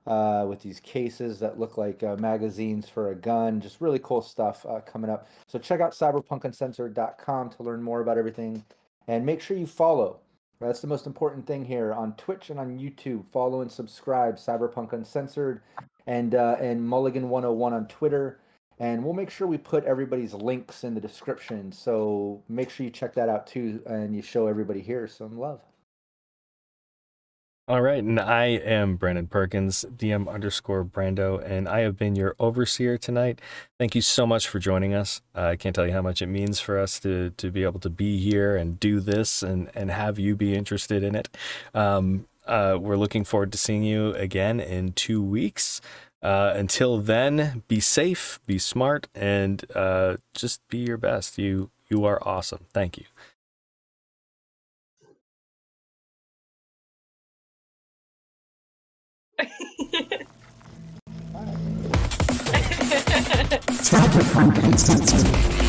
with these cases that look like magazines for a gun. Just really cool stuff coming up. So check out cyberpunkuncensored.com to learn more about everything, and make sure you follow. That's the most important thing here on Twitch and on YouTube. Follow and subscribe Cyberpunk Uncensored and Mulligan 101 on Twitter. And we'll make sure we put everybody's links in the description. So make sure you check that out too, and you show everybody here some love. All right, and I am Brandon Perkins, DM_Brando, and I have been your overseer tonight. Thank you so much for joining us. I can't tell you how much it means for us to be able to be here and do this and have you be interested in it. We're looking forward to seeing you again in 2 weeks. Until then, be safe, be smart, and just be your best. You are awesome. Thank you. Cyberpunk Uncensored.